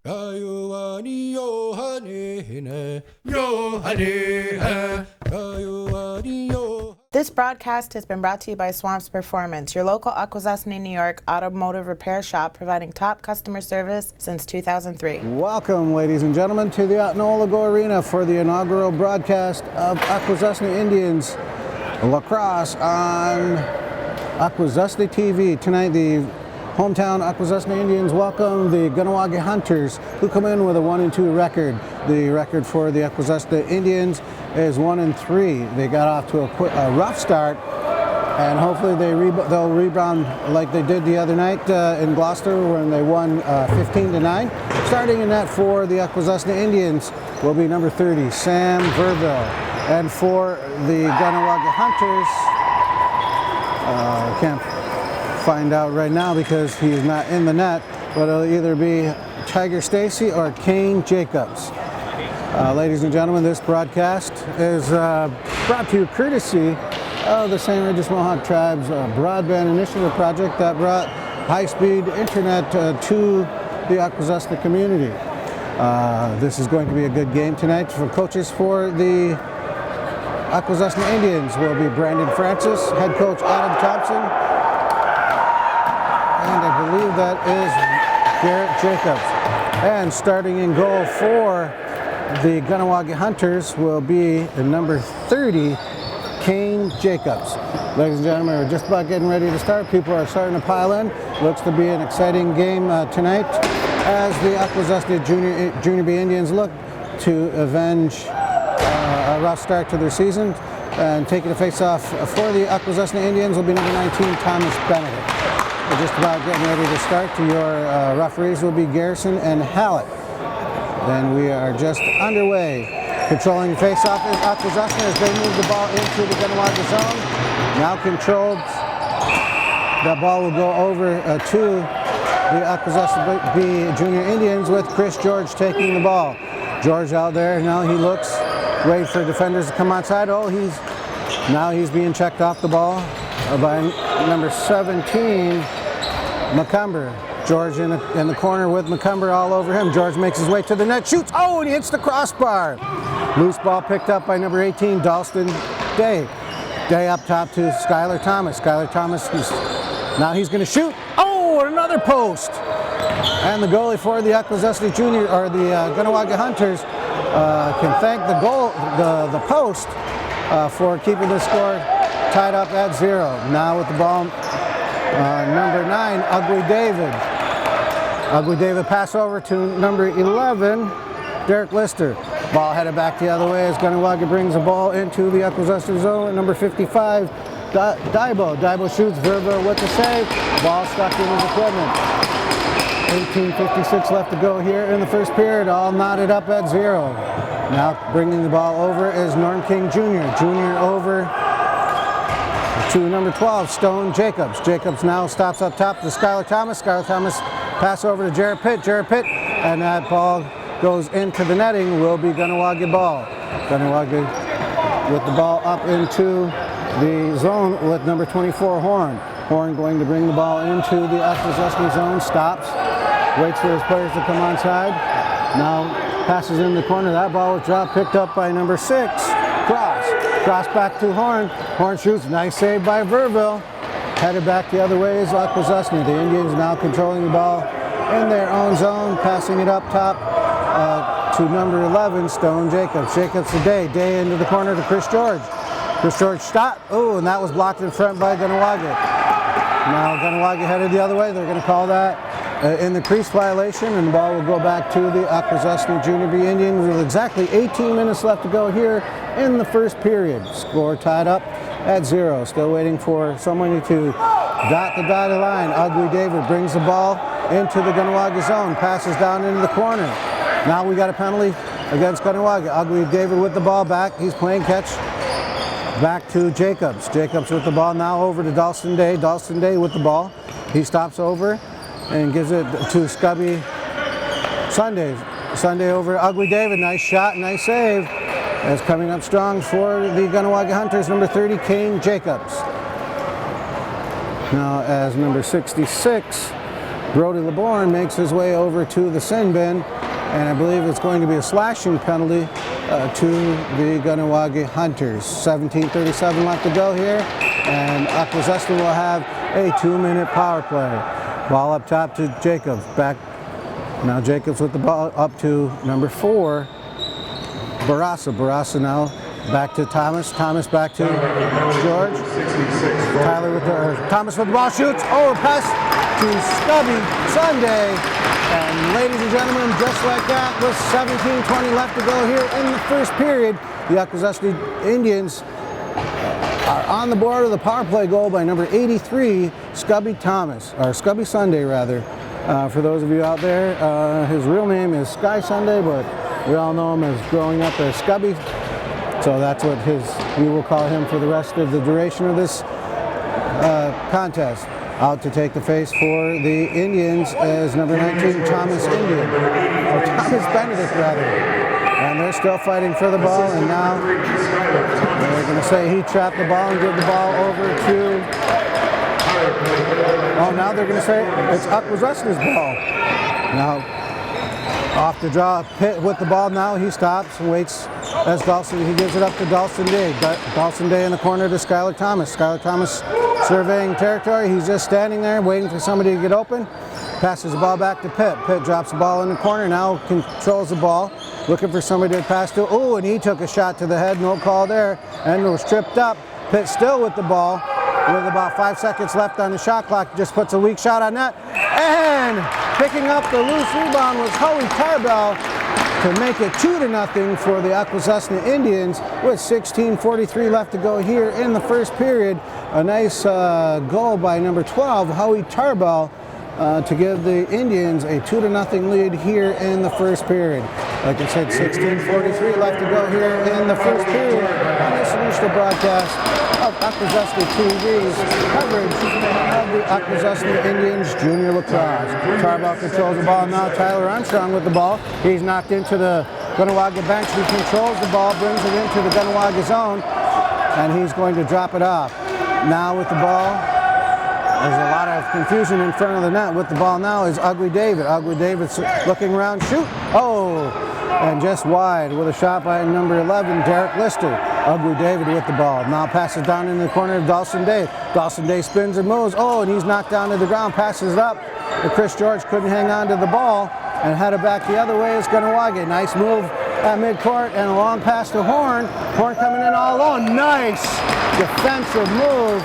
This broadcast has been brought to you by Swamps Performance, your local Akwesasne, New York automotive repair shop providing top customer service since 2003. Welcome, ladies and gentlemen, to the Kahnawake Arena for the inaugural broadcast of Akwesasne Indians Lacrosse on Akwesasne TV. Tonight, the hometown Akwesasne Indians welcome the Kahnawake Hunters, who come in with a 1-2 record. The record for the Akwesasne Indians is 1-3. They got off to a rough start, and hopefully they'll rebound like they did the other night in Gloucester when they won 15-9. Starting in net for the Akwesasne Indians will be number 30, Sam Verville. And for the Kahnawake Hunters, can't find out right now because he's not in the net, but it'll either be Tiger Stacy or Kane Jacobs. Ladies and gentlemen, this broadcast is brought to you courtesy of the St. Regis Mohawk Tribe's broadband initiative project that brought high-speed internet to the Akwesasne community. This is going to be a good game tonight. For coaches for the Akwesasne Indians will be Brandon Francis, head coach Adam Thompson, and I believe that is Garrett Jacobs. And starting in goal for the Kahnawake Hunters will be the number 30, Kane Jacobs. Ladies and gentlemen, we're just about getting ready to start. People are starting to pile in. Looks to be an exciting game tonight as the Akwesasne Junior B Indians look to avenge a rough start to their season. And taking the face-off for the Akwesasne Indians will be number 19, Thomas Benedict. We're just about getting ready to start. Your referees will be Garrison and Hallett. Then we are just underway. Controlling face-off is Akwesasne as they move the ball into the Kahnawake zone. Now controlled. That ball will go over to the Akwesasne B Junior Indians with Chris George taking the ball. George out there, now he looks, wait for defenders to come outside. Now he's being checked off the ball by number 17, McCumber. George in the corner with McCumber all over him. George makes his way to the net, shoots, and he hits the crossbar. Loose ball picked up by number 18, Dalston Day. Day up top to Skylar Thomas. Skylar Thomas, now he's going to shoot. Another post. And the goalie for the Akwesasne Junior, or the Kahnawake Hunters, can thank the post for keeping the score tied up at 0. Now with the ball, number 9, Ugly David. Ugly David pass over to number 11, Derek Lister. Ball headed back the other way as Kahnawake brings the ball into the Akwesasne zone. Number 55, Daibo. Daibo shoots, Verbo with the save. Ball stuck in his equipment. 18:56 left to go here in the first period, all knotted up at 0. Now bringing the ball over is Norm King Jr. Jr. over to number 12, Stone Jacobs. Jacobs now stops up top to Skylar Thomas. Skylar Thomas pass over to Jarrett Pitt. Jarrett Pitt, and that ball goes into the netting, will be Kahnawake ball. Kahnawake with the ball up into the zone with number 24, Horn. Horn going to bring the ball into the Akwesasne zone, stops, waits for his players to come onside. Now passes in the corner. That ball was dropped, picked up by number 6, Cross. Cross back to Horn. Horn shoots, nice save by Verville. Headed back the other way is Akwesasne. The Indians now controlling the ball in their own zone, passing it up top to number 11, Stone Jacobs. Jacobs to Day. Day into the corner to Chris George. Chris George shot. And that was blocked in front by Kahnawake. Now Kahnawake headed the other way. They're going to call that in the crease violation, and the ball will go back to the Akwesasne Junior B Indians with exactly 18 minutes left to go here in the first period. Score tied up at 0. Still waiting for someone to dot the dotted line. Ugly David brings the ball into the Kahnawake zone, passes down into the corner. Now we got a penalty against Kahnawake. Ugly David with the ball back. He's playing catch. Back to Jacobs. Jacobs with the ball now over to Dalston Day. Dalston Day with the ball. He stops over and gives it to Scubby Sunday. Sunday over Ugly David. Nice shot, nice save. That's coming up strong for the Kahnawake Hunters, number 30, Kane Jacobs. Now as number 66 Brody LeBourne makes his way over to the sin bin, and I believe it's going to be a slashing penalty to the Kahnawake Hunters. 17:37 left to go here, and Akwesasne will have a 2-minute power play. Ball up top to Jacobs. Back now, Jacobs with the ball up to number 4, Barassa. Barassa now back to Thomas. Thomas back to George. Tyler with the Thomas with the ball, shoots. Oh, pass to Stubby Sunday. And ladies and gentlemen, just like that, with 17:20 left to go here in the first period, the Akwesasne Indians are on the board with a power play goal by number 83, Scubby Thomas, or Scubby Sunday rather. For those of you out there, his real name is Sky Sunday, but we all know him as growing up as Scubby. So that's what we will call him for the rest of the duration of this contest. Out to take the face for the Indians as number 19, Thomas Indian, or Thomas Benedict rather. And they're still fighting for the ball, and now they're going to say he trapped the ball and give the ball over to, oh, now they're going to say it's Akwesasne's ball. Now, off the draw, Pitt with the ball now, he stops and waits as he gives it up to Dawson Day. Dawson Day in the corner to Skylar Thomas. Skylar Thomas surveying territory. He's just standing there waiting for somebody to get open. Passes the ball back to Pitt. Pitt drops the ball in the corner, now controls the ball, looking for somebody to pass to. Oh, and he took a shot to the head, no call there, and was tripped up. Pitt still with the ball, with about 5 seconds left on the shot clock, just puts a weak shot on that. And picking up the loose rebound was Howie Tarbell to make it 2-0 for the Akwesasne Indians with 16:43 left to go here in the first period. A nice goal by number 12, Howie Tarbell, to give the Indians a 2-0 lead here in the first period. Like I said, 16:43 left to go here in the first period on this initial broadcast of Akwesasne TV's coverage of the Akwesasne Indians Junior Lacrosse. Tarbell controls the ball now. Tyler Armstrong with the ball. He's knocked into the Kahnawake bench. He controls the ball, brings it into the Kahnawake zone, and he's going to drop it off. Now with the ball, there's a lot of confusion in front of the net. With the ball now is Ugly David. Ugly David's looking around, shoot. Oh, and just wide with a shot by number 11, Derek Lister. Ugly David with the ball. Now passes down in the corner of Dawson Day. Dawson Day spins and moves. Oh, and he's knocked down to the ground, passes it up. But Chris George couldn't hang on to the ball and headed back the other way is Kahnawake. Nice move at midcourt and a long pass to Horn. Horn coming in all alone. Nice defensive move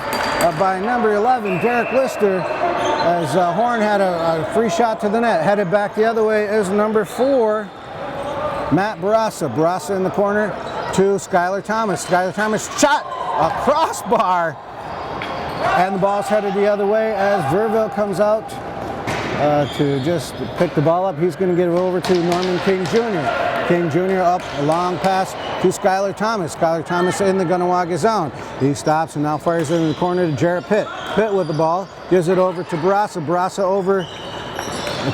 by number 11, Derek Lister, as Horn had a free shot to the net. Headed back the other way is number 4, Matt Barassa. Barassa in the corner to Skylar Thomas. Skylar Thomas shot a crossbar, and the ball's headed the other way as Verville comes out to just pick the ball up. He's going to get it over to Norman King Jr. King Jr. up a long pass to Skylar Thomas. Skylar Thomas in the Kahnawake zone. He stops and now fires it in the corner to Jarrett Pitt. Pitt with the ball, gives it over to Barassa. Barassa over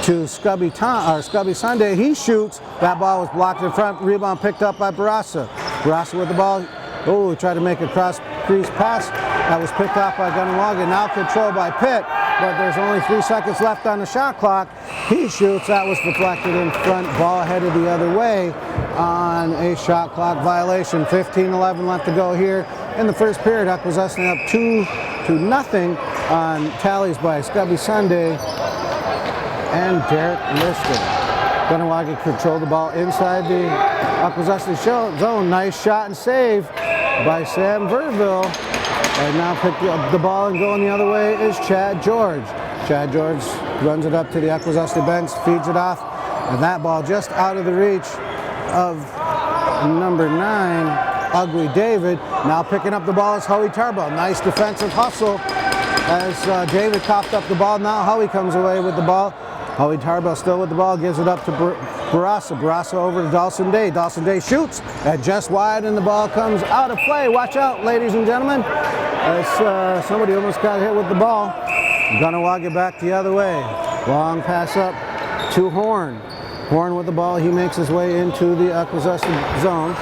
to Scubby Sunday. He shoots. That ball was blocked in front. Rebound picked up by Barassa. Barassa with the ball. Oh, tried to make a cross crease pass. That was picked off by Kahnawake. Now controlled by Pitt. But there's only 3 seconds left on the shot clock. He shoots. That was deflected in front. Ball headed the other way on a shot clock violation. 15-11 left to go here in the first period. Akwesasne up 2-0 on tallies by Scubby Sunday and Derek Lister. Kahnawake controlled the ball inside the Akwesasne zone. Nice shot and save by Sam Verville. And now picking up the ball and going the other way is Chad George. Chad George runs it up to the Akwesasne bench, feeds it off, and that ball just out of the reach of number 9, Ugly David. Now picking up the ball is Howie Tarbell. Nice defensive hustle as David coughed up the ball. Now Howie comes away with the ball. Howie Tarbell still with the ball, gives it up to Barassa. Barassa over to Dawson Day. Dawson Day shoots at just wide, and the ball comes out of play. Watch out, ladies and gentlemen, as somebody almost got hit with the ball. Kahnawake back the other way. Long pass up to Horn. Horn with the ball. He makes his way into the Akwesasne zone.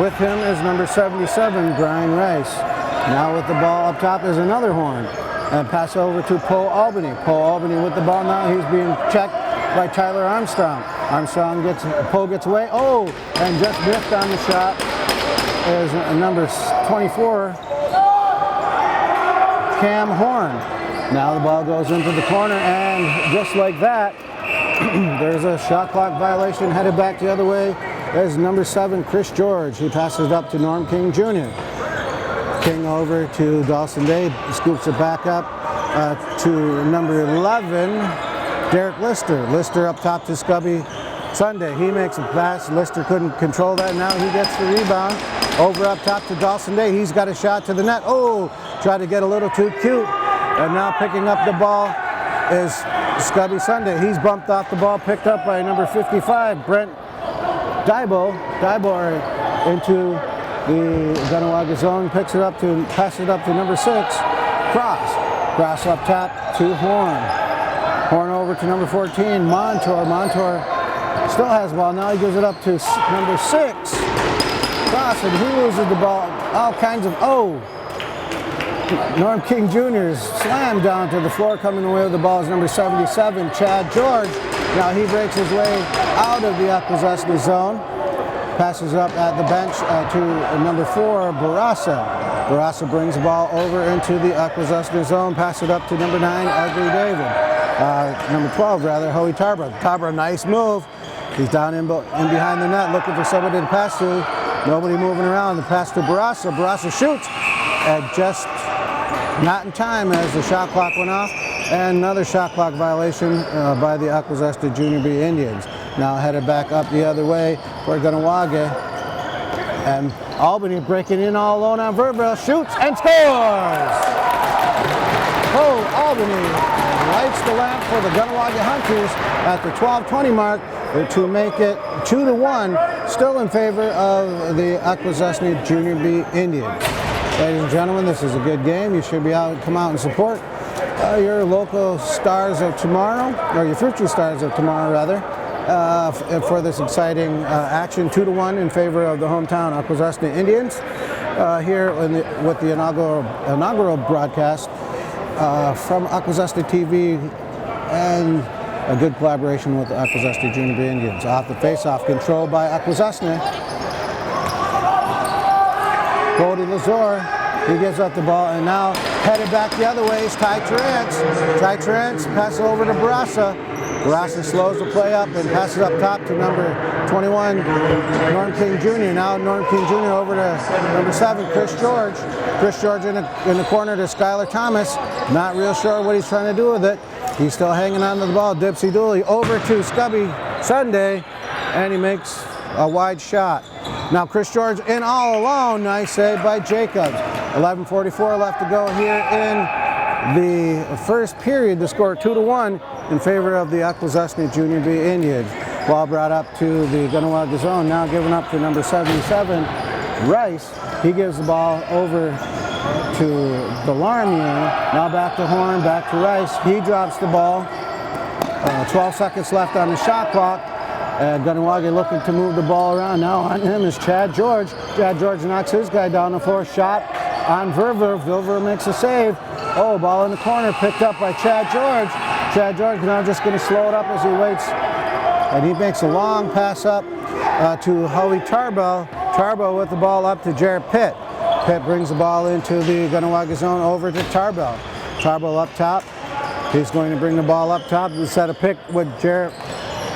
With him is number 77, Brian Rice. Now with the ball up top is another Horn. And pass over to Poe Albany. Poe Albany with the ball now. He's being checked by Tyler Armstrong. Poe gets away. Oh, and just missed on the shot is number 24, Cam Horn. Now the ball goes into the corner, and just like that, there's a shot clock violation headed back the other way. There's number 7, Chris George. He passes it up to Norm King Jr. King over to Dawson Day, scoops it back up to number 11, Derek Lister. Lister up top to Scubby Sunday. He makes a pass. Lister couldn't control that. Now he gets the rebound. Over up top to Dawson Day. He's got a shot to the net. Oh, tried to get a little too cute. And now picking up the ball is Scubby Sunday. He's bumped off the ball, picked up by number 55, Brent Daibo into the Kahnawake zone, passes it up to number 6, Cross up top to Horn over to number 14, Montour still has the ball. Now he gives it up to number 6, Cross, and he loses the ball. All kinds of, Norm King Jr. is slammed down to the floor. Coming away with the ball is number 77, Chad George. Now he breaks his way out of the Akwesasne zone. Passes up at the bench to number 4, Barassa. Barassa brings the ball over into the Akwesasne zone. Pass it up to number 9, Ugly David. Number 12, rather, Howie Tarbra. Tarbra, nice move. He's down in behind the net looking for somebody to pass to. Nobody moving around. The pass to Barassa. Barassa shoots. And just not in time as the shot clock went off. And another shot clock violation by the Akwesasne Junior B Indians. Now headed back up the other way for Kahnawake. And Albany breaking in all alone on Verville. Shoots and scores! Oh, Albany lights the lamp for the Kahnawake Hunters at the 12:20 mark to make it 2-1, still in favor of the Akwesasne Junior B Indians. Ladies and gentlemen, this is a good game. You should come out and support your local stars of tomorrow, or your future stars of tomorrow, rather, for this exciting action. 2-1 in favor of the hometown Akwesasne Indians here with the inaugural broadcast from Akwesasne TV and a good collaboration with the Akwesasne Junior B Indians. Off the face-off, controlled by Akwesasne. Cody Lazor, he gives up the ball, and now headed back the other way is Ty Terrence. Ty Terrence passes over to Barassa. Barassa slows the play up and passes up top to number 21, Norm King Jr. Now Norm King Jr. over to number 7, Chris George. Chris George in the corner to Skylar Thomas. Not real sure what he's trying to do with it. He's still hanging on to the ball. Dipsy Dooley over to Scubby Sunday, and he makes a wide shot. Now Chris George in all alone. Nice save by Jacobs. 11:44 left to go here in the first period. The score 2-1 in favor of the Akwesasne Junior B Indians. Ball brought up to the Kahnawake zone. Now given up to number 77, Rice. He gives the ball over to Delarmier. Now back to Horn, back to Rice. He drops the ball. 12 seconds left on the shot clock. Kahnawake looking to move the ball around. Now on him is Chad George. Chad George knocks his guy down the floor. Shot on Verver. Verver makes a save. Oh, ball in the corner picked up by Chad George. Chad George now just going to slow it up as he waits. And he makes a long pass up to Howie Tarbell. Tarbell with the ball up to Jared Pitt. Pitt brings the ball into the Kahnawake zone over to Tarbell. Tarbell up top. He's going to bring the ball up top to set a pick with Jared.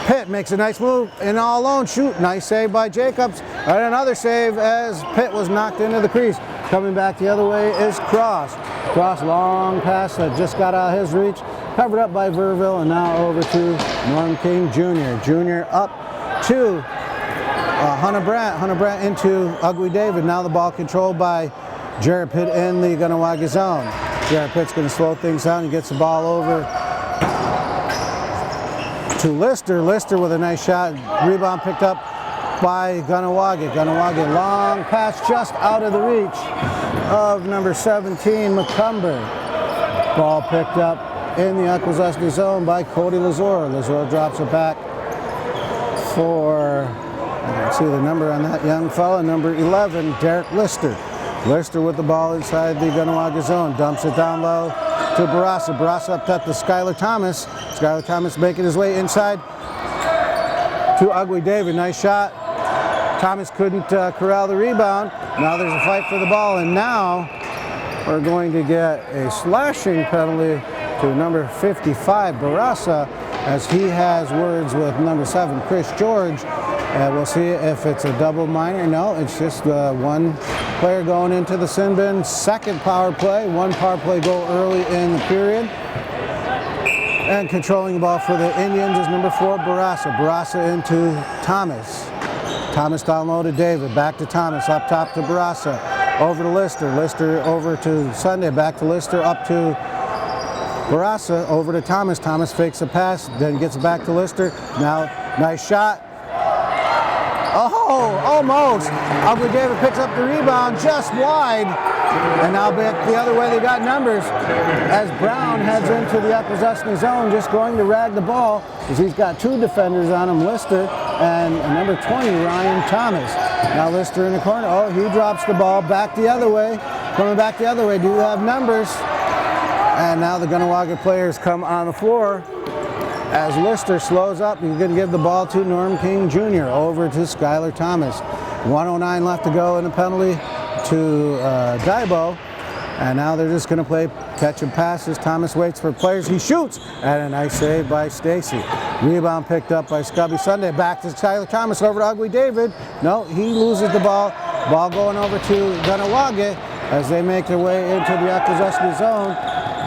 Pitt makes a nice move and all alone shoot. Nice save by Jacobs. And another save as Pitt was knocked into the crease. Coming back the other way is Cross. Cross, long pass that just got out of his reach. Covered up by Verville, and now over to Norm King Jr. Jr. up to Hunter Brandt. Hunter Brandt into Ugly David. Now the ball controlled by Jared Pitt in the Kahnawake zone. Jared Pitt's going to slow things down. He gets the ball over to Lister. Lister with a nice shot. Rebound picked up by Kahnawake. Kahnawake long pass just out of the reach of number 17, McCumber. Ball picked up in the Akwesasne zone by Cody Lazor. Lazor drops it back for, let's see the number on that young fella, number 11, Derek Lister. Lister with the ball inside the Kahnawake zone. Dumps it down low to Barasa. Barasa up top to Skylar Thomas. Skylar Thomas making his way inside to Ugly David. Nice shot. Thomas couldn't corral the rebound. Now there's a fight for the ball, and now we're going to get a slashing penalty to number 55, Barasa, as he has words with number 7, Chris George. We'll see if it's a double minor. No, it's just one player going into the sin bin. Second power play, one power play goal early in the period. And controlling the ball for the Indians is number 4, Barasa. Barasa into Thomas. Thomas down low to David, back to Thomas, up top to Barasa, over to Lister. Lister over to Sunday, back to Lister, up to Barasa, over to Thomas. Thomas fakes a pass, then gets it back to Lister. Now, nice shot. Oh, almost. Ugly David picks up the rebound just wide. And now back the other way, they got numbers. As Brown heads into the Akwesasne zone, just going to rag the ball, because he's got 2 defenders on him, Lister and number 20, Ryan Thomas. Now Lister in the corner. Oh, he drops the ball back the other way. Coming back the other way, do have numbers. And now the Kahnawake players come on the floor. As Lister slows up, he's going to give the ball to Norm King Jr. over to Skylar Thomas. 1:09 left to go in the penalty to Daibo. And now they're just going to play catch and passes. Thomas waits for players. He shoots. And a nice save by Stacy. Rebound picked up by Scubby Sunday. Back to Skylar Thomas over to Ugly David. No, he loses the ball. Ball going over to Kahnawake as they make their way into the Akwesasne zone.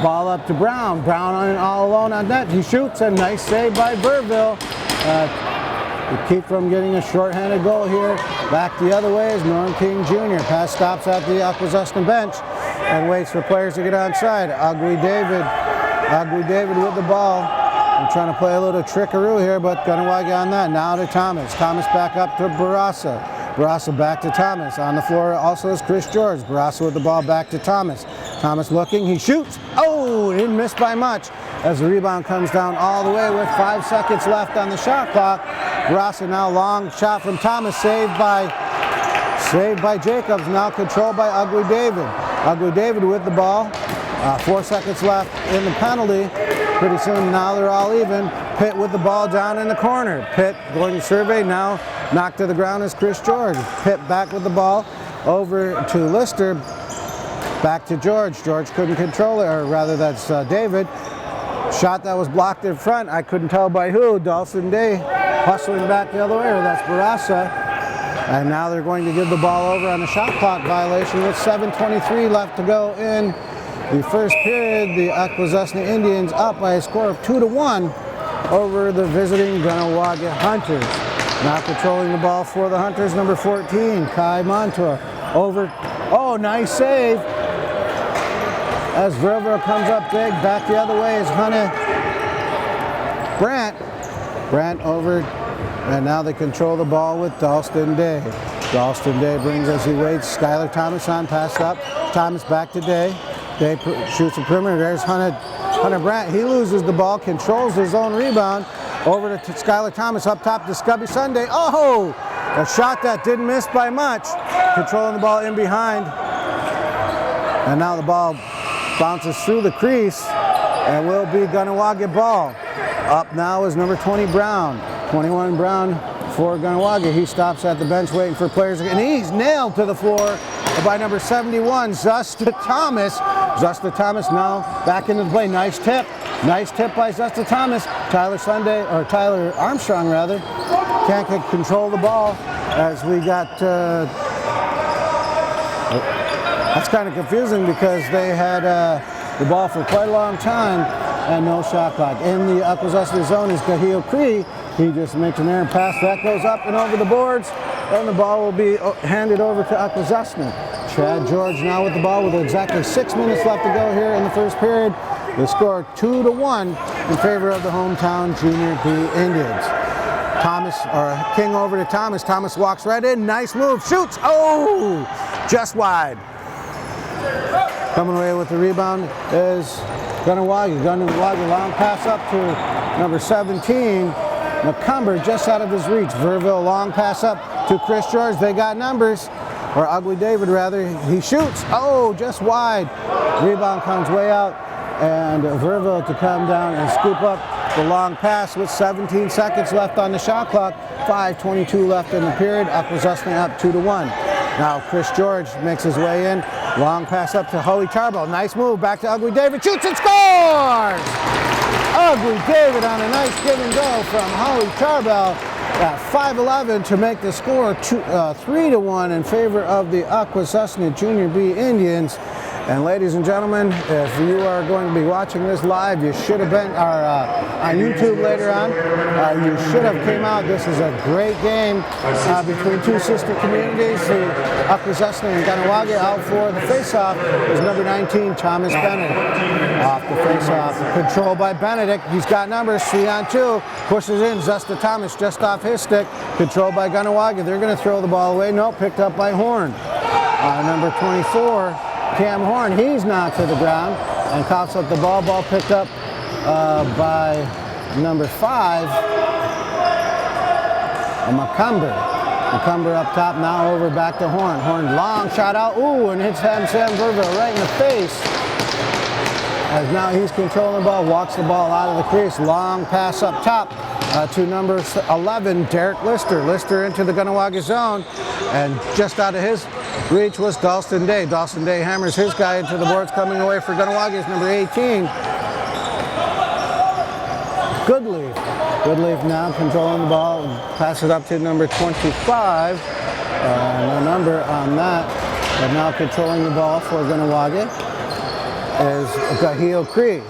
Ball up to Brown. Brown on all alone on net. He shoots. A nice save by Burville. To keep from getting a shorthanded goal here. Back the other way is Norm King Jr. Pass stops at the Akwesasne bench and waits for players to get onside. Ugly David with the ball. I'm trying to play a little trickaroo here, but Kahnawake on that. Now to Thomas. Thomas back up to Barasa. Barasa back to Thomas. On the floor also is Chris George. Barasa with the ball back to Thomas. Thomas looking, he shoots. Oh, didn't miss by much as the rebound comes down all the way with 5 seconds left on the shot clock. Barasa now long shot from Thomas, saved by Jacobs, now controlled by Ugly David. Ugly David with the ball. 4 seconds left in the penalty. Pretty soon now they're all even. Pitt with the ball down in the corner. Pitt going to survey, now knocked to the ground is Chris George. Pitt back with the ball over to Lister. Back to George. George couldn't control it, or rather that's David. Shot that was blocked in front. I couldn't tell by who. Dawson Day hustling back the other way, or that's Barasa. And now they're going to give the ball over on a shot clock violation with 7:23 left to go in the first period. The Akwesasne Indians up by a score of 2-1 over the visiting Kahnawake Hunters. Now controlling the ball for the Hunters, number 14, Kai Montour. Over, oh, nice save. As Verver comes up big, back the other way is Hunter Brandt. Brandt over, and now they control the ball with Dalston Day. Dalston Day brings as he waits. Skylar Thomas on, pass up. Thomas back to Day. Day shoots a perimeter. There's Hunter Brandt. He loses the ball, controls his own rebound. Over to Skylar Thomas, up top to Scubby Sunday. Oh, a shot that didn't miss by much. Controlling the ball in behind. And now the ball bounces through the crease and will be Kahnawake ball. Up now is number 20 Brown. 21 Brown for Kahnawake. He stops at the bench waiting for players, and he's nailed to the floor by number 71, Zusta Thomas. Zusta Thomas now back into the play. Nice tip. Nice tip by Zusta Thomas. Tyler Armstrong rather, can't control the ball as we got, that's kind of confusing because they had the ball for quite a long time and no shot clock. In the Akwesasne zone is Kahil Cree. He just makes an errant pass. That goes up and over the boards, and the ball will be handed over to Akwesasne. Chad George now with the ball with exactly 6 minutes left to go here in the first period. The score 2-1 in favor of the hometown Junior B Indians. King over to Thomas. Thomas walks right in. Nice move. Shoots. Oh, just wide. Coming away with the rebound is Kahnawake. Kahnawake long pass up to number 17. McCumber just out of his reach. Verville long pass up to Chris George. They got numbers, or Ugly David rather. He shoots. Oh, just wide. Rebound comes way out and Verville to come down and scoop up the long pass with 17 seconds left on the shot clock. 5:22 left in the period. Akwesasne up 2-1. Now Chris George makes his way in. Long pass up to Howie Tarbell. Nice move. Back to Ugly David. Shoots and scores! Ugly David on a nice give and go from Howie Tarbell at 5:11 to make the score 3-1 in favor of the Akwesasne Junior B Indians. And ladies and gentlemen, if you are going to be watching this live, you should have been on YouTube later on. You should have came out. This is a great game between two sister communities. The Akwesasne and Kahnawake. Out for the faceoff is number 19, Thomas Benedict. Off the faceoff, controlled by Benedict. He's got numbers, 3-on-2. Pushes in, Zusta Thomas just off his stick. Controlled by Kahnawake. They're going to throw the ball away. No, picked up by Horn. Number 24. Cam Horn, he's knocked to the ground and coughs up the ball. Ball picked up by number 5, McCumber. McCumber up top, now over back to Horn. Horn, long shot out, ooh, and hits Sam Verville right in the face. As now he's controlling the ball, walks the ball out of the crease. Long pass up top to number 11, Derek Lister. Lister into the Kahnawake zone, and just out of his reach was Dalston Day. Dalston Day hammers his guy into the boards. Coming away for Kahnawake is number 18, Goodleaf. Goodleaf now controlling the ball, passes up to number 25. No number on that, but now controlling the ball for Kahnawake is Gaheel Cree.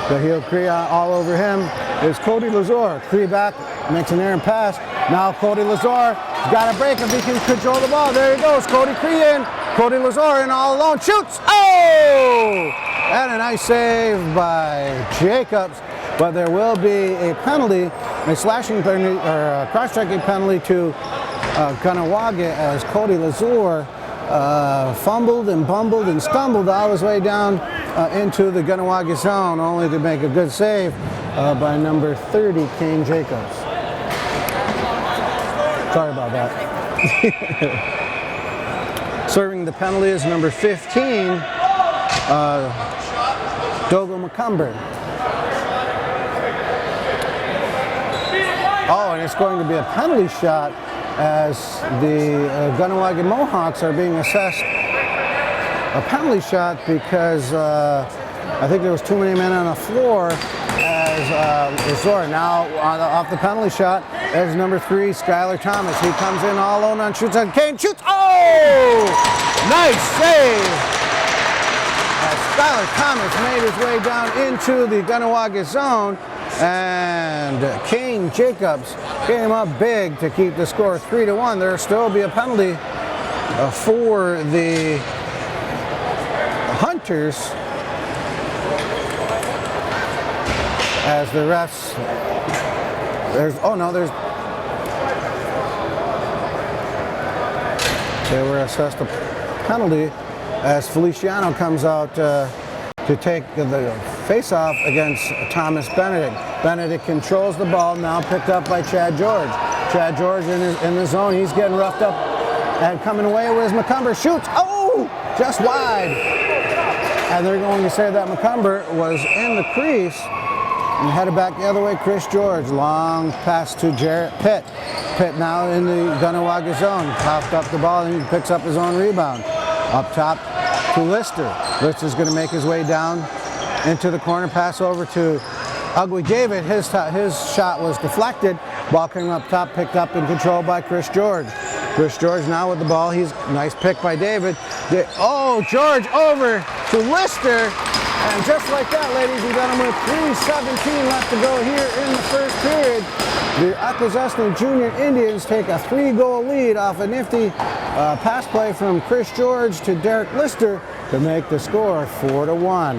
Gaheel Cree all over him is Cody Lazor. Cree back, makes an errant pass. Now Cody Lazor got a break if he can control the ball. There he goes, Cody Cree in. Cody Lazor in all alone, shoots! Oh! And a nice save by Jacobs. But there will be a penalty, a slashing penalty, or a cross-checking penalty to Kahnawake as Cody Lazor fumbled and bumbled and stumbled all his way down into the Kahnawake zone, only to make a good save by number 30, Kane Jacobs. Sorry about that. Serving the penalty is number 15, Dogo McCumber. Oh, and it's going to be a penalty shot as the Kahnawake Mohawks are being assessed a penalty shot because I think there was too many men on the floor as Lazor. Now off the penalty shot is number 3, Skylar Thomas. He comes in all alone on shoots and Kane shoots. Oh! Nice save! As Skylar Thomas made his way down into the Kahnawake zone, and Kane Jacobs came up big to keep the score 3-1. There'll still be a penalty for the Hunters as the refs. They were assessed a penalty as Feliciano comes out to take the face-off against Thomas Benedict. Benedict controls the ball, now picked up by Chad George. Chad George in the zone, he's getting roughed up and coming away with his McCumber. Shoots, oh, just wide. And they're going to say that McCumber was in the crease and headed back the other way. Chris George, long pass to Jarrett Pitt. Pitt now in the Kahnawake zone, popped up the ball and he picks up his own rebound. Up top to Lister. Lister's going to make his way down into the corner, pass over to Ugly David. His shot was deflected. Ball came up top, picked up and controlled by Chris George. Chris George now with the ball. He's nice pick by David. Oh, George over to Lister. And just like that, ladies and gentlemen, 3:17 left to go here in the first period. The Akwesasne Junior Indians take a 3-goal lead off a nifty pass play from Chris George to Derek Lister to make the score 4-1.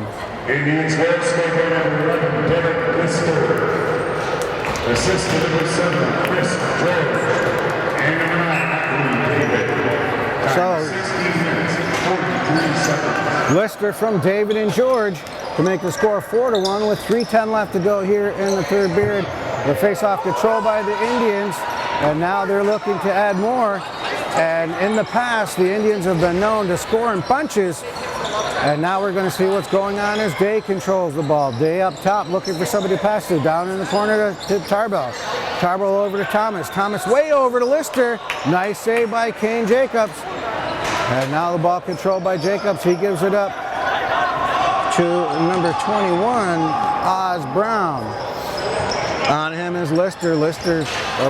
Indians landscaper number 11, Derek Lister. Assistant number 7, Chris George. And number 9, David. So, 16 minutes, 43 seconds. Lister from David and George to make the score 4-1 with 3:10 left to go here in the third period. The face-off control by the Indians, and now they're looking to add more. And in the past, the Indians have been known to score in bunches, And now we're going to see what's going on as Day controls the ball. Day up top looking for somebody to pass to. Down in the corner to Tarbell. Tarbell over to Thomas. Thomas way over to Lister. Nice save by Kane Jacobs. And now the ball controlled by Jacobs. He gives it up to number 21, Oz Brown. On him is Lister.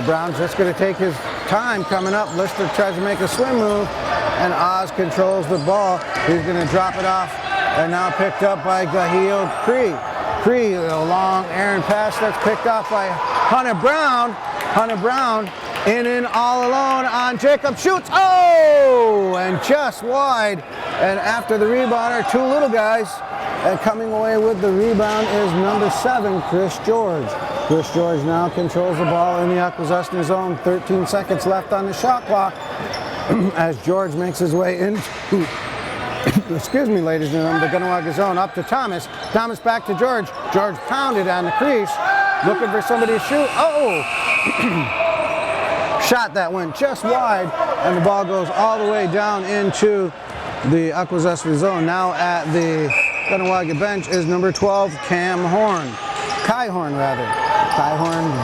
Brown's just going to take his time coming up. Lister tries to make a swim move, and Oz controls the ball. He's going to drop it off, and now picked up by Gahio Cree. Cree, a long errant pass that's picked off by Hunter Brown. Hunter Brown in and all alone on Jacob. Shoots, oh, and just wide. And after the rebounder, two little guys. And coming away with the rebound is number 7, Chris George. Chris George now controls the ball in the Akwesasne zone. 13 seconds left on the shot clock as George makes his way into, excuse me, ladies and gentlemen, the Kahnawake zone. Up to Thomas. Thomas back to George. George pounded on the crease, looking for somebody to shoot. Oh! Shot that went just wide, and the ball goes all the way down into the Akwesasne zone. Now at the Kahnawake bench is number 12, Kai Horn. Kai Horn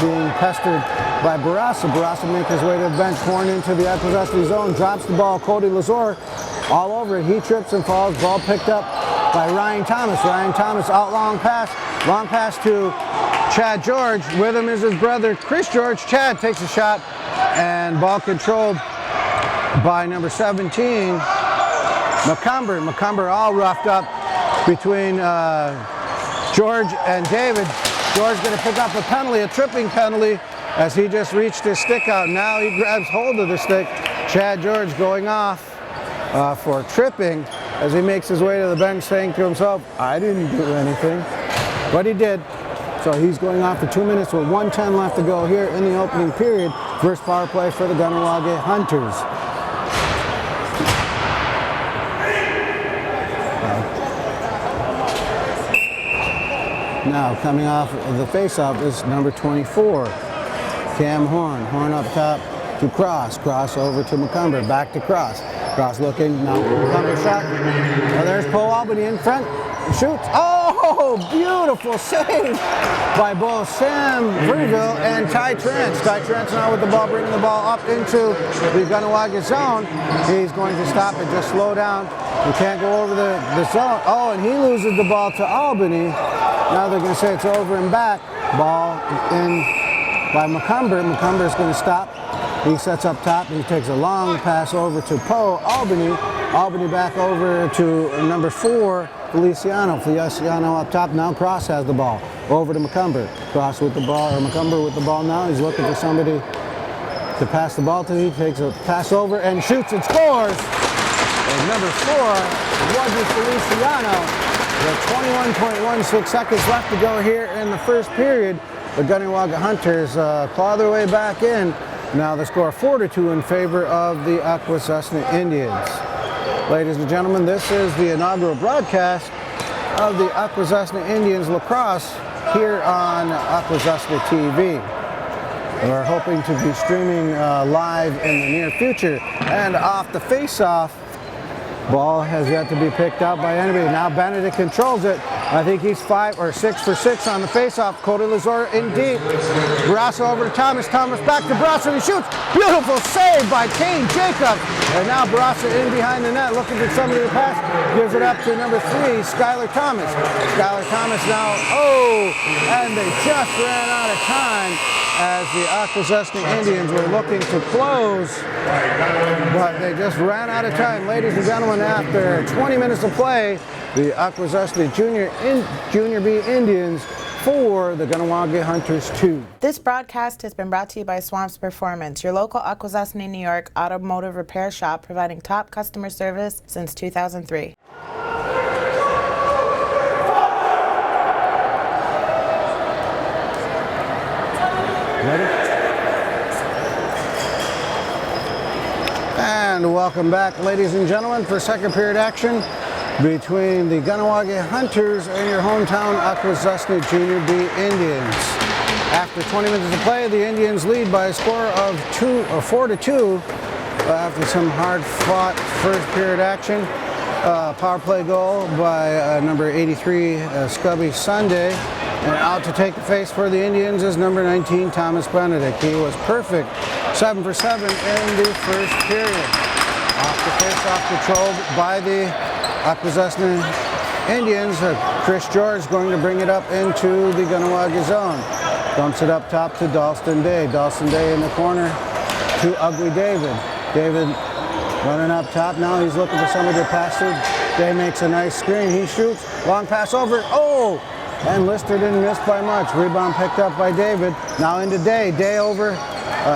being pestered by Barassa. Barassa makes his way to the bench. Horn into the Akwesasne zone, drops the ball. Cody Lazor all over it. He trips and falls. Ball picked up by Ryan Thomas. Ryan Thomas out long pass. Long pass to Chad George. With him is his brother Chris George. Chad takes a shot, and ball controlled by number 17, McCumber. McCumber all roughed up between George and David. George going to pick up a penalty, a tripping penalty, as he just reached his stick out. Now he grabs hold of the stick. Chad George going off for tripping as he makes his way to the bench, saying to himself, I didn't do anything. But he did. So he's going off for 2 minutes with 1:10 left to go here in the opening period. First power play for the Kahnawake Hunters. Now coming off of the face-off is number 24, Cam Horn. Horn up top to Cross. Cross over to McCumber. Back to Cross. Cross looking. Now McCumber shot. Now there's Poe Albany in front. Shoots. Oh, beautiful save by both Sam Verville and Ty Trance. Ty Trance now with the ball, bringing the ball up into the Kahnawake zone. He's going to stop it, just slow down. He can't go over the zone. Oh, and he loses the ball to Albany. Now they're going to say it's over and back. Ball in by McCumber. McCumber's going to stop. He sets up top. He takes a long pass over to Poe Albany. Albany back over to number 4, Feliciano. Feliciano up top. Now Cross has the ball. Over to McCumber. Cross with the ball, or McCumber with the ball now. He's looking for somebody to pass the ball to. He takes a pass over and shoots and scores. And number 4, Wadi Feliciano. With 21.16 seconds left to go here in the first period. The Kahnawake Hunters claw their way back in. Now the score 4-2 in favor of the Akwesasne Indians. Ladies and gentlemen, this is the inaugural broadcast of the Akwesasne Indians lacrosse here on Akwesasne TV. We're hoping to be streaming live in the near future. And off the face-off, ball has yet to be picked up by anybody. Now Benedict controls it. I think he's 5 or 6 for 6 on the face-off. Cody Lazor in deep. Barassa over to Thomas. Thomas back to Barassa and he shoots. Beautiful save by Kane Jacobs. And now Barassa in behind the net looking for somebody to pass. Gives it up to number 3, Skylar Thomas. Skylar Thomas now, oh, and they just ran out of time as the Akwesasne Indians were looking to close, but they just ran out of time. Ladies and gentlemen, after 20 minutes of play, the Akwesasne Junior B Indians 4, the Kahnawake Hunters 2. This broadcast has been brought to you by Swamps Performance, your local Akwesasne, New York automotive repair shop providing top customer service since 2003. Ready? And welcome back, ladies and gentlemen, for second period action between the Kahnawake Hunters and your hometown Akwesasne Junior B Indians. After 20 minutes of play, the Indians lead by a score of 4-2 after some hard-fought first period action. power play goal by number 83, Scubby Sunday. And out to take the face for the Indians is number 19, Thomas Benedict. He was perfect, 7 for 7 in the first period. Off the face-off controlled by the Akwesasne Indians. Chris George going to bring it up into the Kahnawake zone. Dumps it up top to Dalston Day. Dalston Day in the corner to Ugly David. David running up top. Now he's looking for somebody to pass to. Day makes a nice screen. He shoots. Long pass over. Oh! And Lister didn't miss by much. Rebound picked up by David. Now into Day. Day over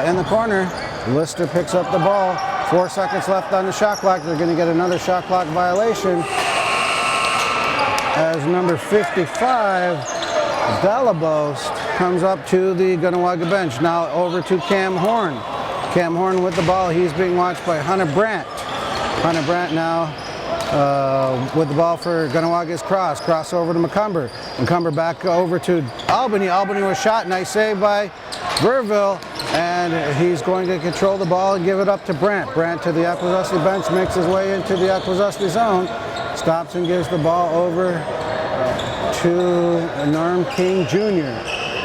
in the corner. Lister picks up the ball. 4 seconds left on the shot clock. They're going to get another shot clock violation as number 55, Delabost, comes up to the Kahnawake bench. Now over to Cam Horn. Cam Horn with the ball. He's being watched by Hunter Brandt. Hunter Brandt now with the ball for Kahnawake cross. Cross over to McCumber. McCumber back over to Albany. Albany was shot. Nice save by Verville. And he's going to control the ball and give it up to Brandt. Brandt to the Akwesasne bench, makes his way into the Akwesasne zone. Stops and gives the ball over to Norm King Jr.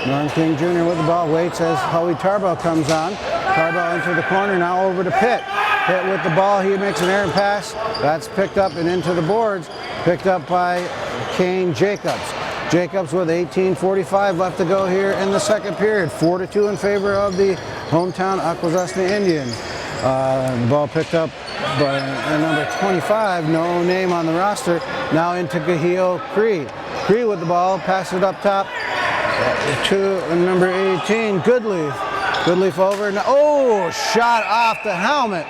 Norm King Jr. with the ball, waits as Howie Tarbell comes on. Tarbell into the corner, now over to Pitt. Pitt with the ball, he makes an errant pass. That's picked up and into the boards. Picked up by Kane Jacobs. Jacobs with 18:45 left to go here in the second period. 4-2 in favor of the hometown Akwesasne Indians. The ball picked up by number 25, no name on the roster. Now into Gahio Cree. Cree with the ball, passes it up top to number 18, Goodleaf. Goodleaf over, oh, shot off the helmet.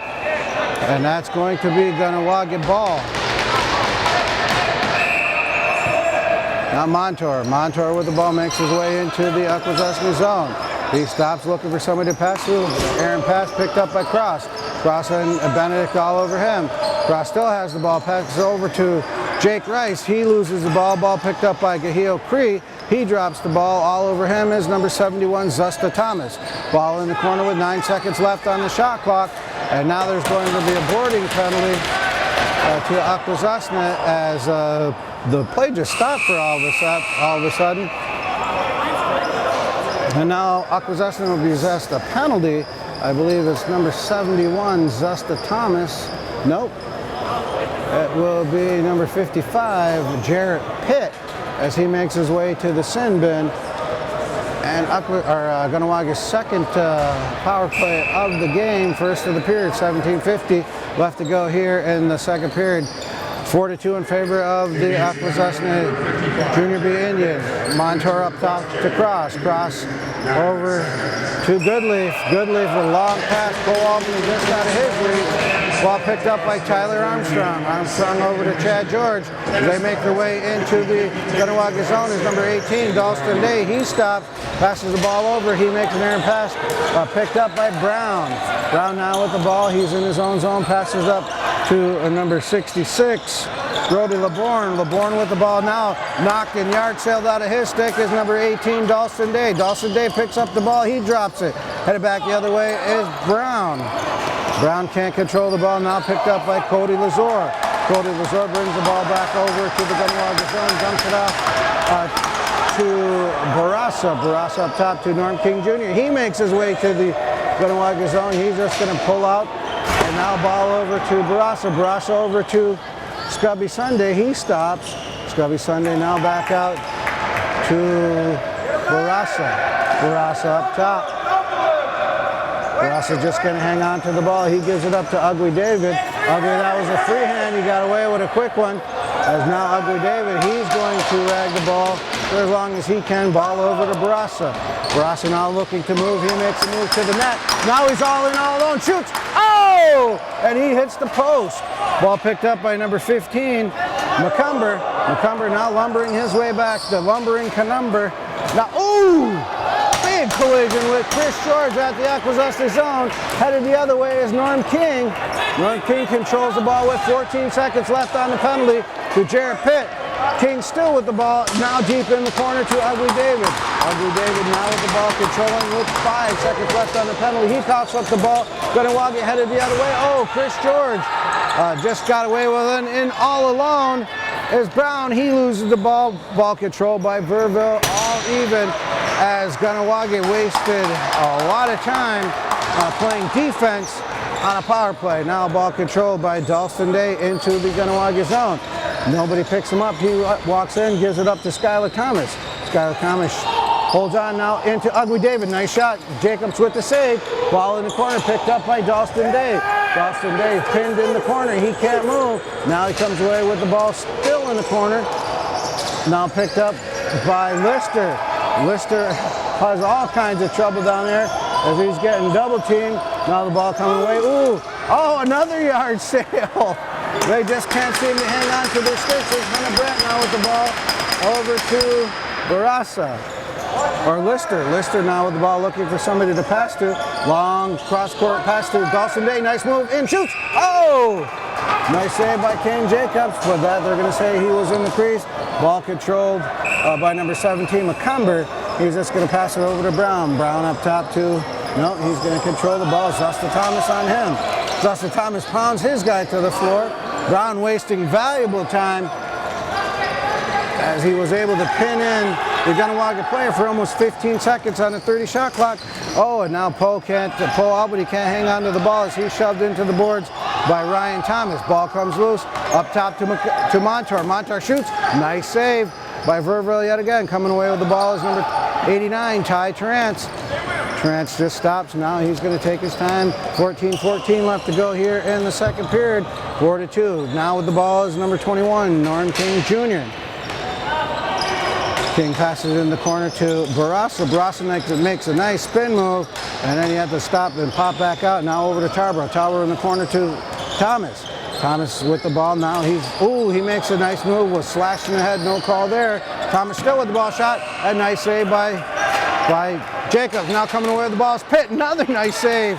And that's going to be Kahnawake ball. Now Montour. Montour with the ball makes his way into the Akwesasne zone. He stops looking for somebody to pass to. Aaron pass picked up by Cross. Cross and Benedict all over him. Cross still has the ball. Passes over to Jake Rice. He loses the ball. Ball picked up by Gahio Cree. He drops the ball. All over him is number 71, Zusta Thomas. Ball in the corner with 9 seconds left on the shot clock. And now there's going to be a boarding penalty to Akwesasne as the play just stopped for all of a sudden. And now Akwesasne will be assessed a penalty. I believe it's number 71, Zusta Thomas. Nope. It will be number 55, Jarrett Pitt, as he makes his way to the sin bin. And Kahnawake second power play of the game, first of the period, 17:50 left to go here in the second period. 4-2 in favor of the Akwesasne Junior B Indians. Montour up top to Cross. Cross over to Goodleaf. Goodleaf with a long pass. Cole Albany just out of his reach. Ball picked up by Tyler Armstrong. Armstrong over to Chad George. They make their way into the Kahnawake zone. Is number 18, Dalston Day. He stops, passes the ball over. He makes an errant pass. Picked up by Brown. Brown now with the ball. He's in his own zone. Passes up to number 66, Brody LeBourne. LeBourne with the ball now. Knocked and yard sailed out of his stick is number 18, Dalston Day. Dalston Day picks up the ball. He drops it. Headed back the other way is Brown. Brown can't control the ball. Now picked up by Cody Lazor. Cody Lazor brings the ball back over to the Kahnawake zone. Dumps it off to Barassa. Barassa up top to Norm King Jr. He makes his way to the Kahnawake zone. He's just going to pull out. And now ball over to Barassa. Barassa over to Scubby Sunday. He stops. Scubby Sunday now back out to Barassa. Barassa up top. Barassa just going to hang on to the ball. He gives it up to Ugly David. Ugly, that was a free hand. He got away with a quick one. As now Ugly David, he's going to rag the ball for as long as he can. Ball over to Barassa. Barassa now looking to move. He makes a move to the net. Now he's all in, all alone. Shoots. Oh! And he hits the post. Ball picked up by number 15, McCumber. McCumber now lumbering his way back. The lumbering Canumber. Now, ooh! Big collision with Chris George at the Akwesasne zone. Headed the other way is Norm King. Norm King controls the ball with 14 seconds left on the penalty to Jarrett Pitt. King still with the ball, now deep in the corner to Ugly David. Ugly David now with the ball, controlling with 5 seconds left on the penalty. He coughs up the ball. Kahnawake headed the other way. Oh, Chris George just got away with it, and all alone is Brown. He loses the ball. Ball controlled by Verville, all even, as Kahnawake wasted a lot of time playing defense on a power play. Now ball controlled by Dalston Day into the Kahnawake zone. Nobody picks him up. He walks in, gives it up to Skylar Thomas. Skylar Thomas holds on now into Ugly David. Nice shot. Jacobs with the save. Ball in the corner picked up by Dalston Day. Dalston Day pinned in the corner. He can't move. Now he comes away with the ball still in the corner. Now picked up by Lister. Lister has all kinds of trouble down there as he's getting double teamed. Now the ball coming away. Ooh, oh, another yard sale. They just can't seem to hang on to their sticks. There's Hunter Brett now with the ball over to Barassa. Or Lister. Lister now with the ball looking for somebody to pass to. Long cross-court pass to Dalston Day. Nice move in, shoots. Oh! Nice save by Kane Jacobs. For that, they're going to say he was in the crease. Ball controlled by number 17, McCumber. He's just going to pass it over to Brown. Brown up top to, no, he's going to control the ball. Zusta Thomas on him. Zusta Thomas pounds his guy to the floor. Brown wasting valuable time as he was able to pin in the Kahnawake player for almost 15 seconds on the 30 shot clock. Oh, and now Poe Albany can't hang on to the ball as he's shoved into the boards by Ryan Thomas. Ball comes loose, up top to Montour. Montour shoots, nice save by Verville yet again. Coming away with the ball is number 89, Ty Trance. Trance just stops, now he's going to take his time. 14-14 left to go here in the second period, 4-2. Now with the ball is number 21, Norm King Jr. King passes in the corner to Barassa. Barassa makes a nice spin move, and then he had to stop and pop back out. Now over to Tarboro. Tarboro in the corner to Thomas. Thomas with the ball now. He makes a nice move, was slashed in the head, no call there. Thomas still with the ball shot. A nice save by Jacobs. Now coming away with the ball is Pitt. Another nice save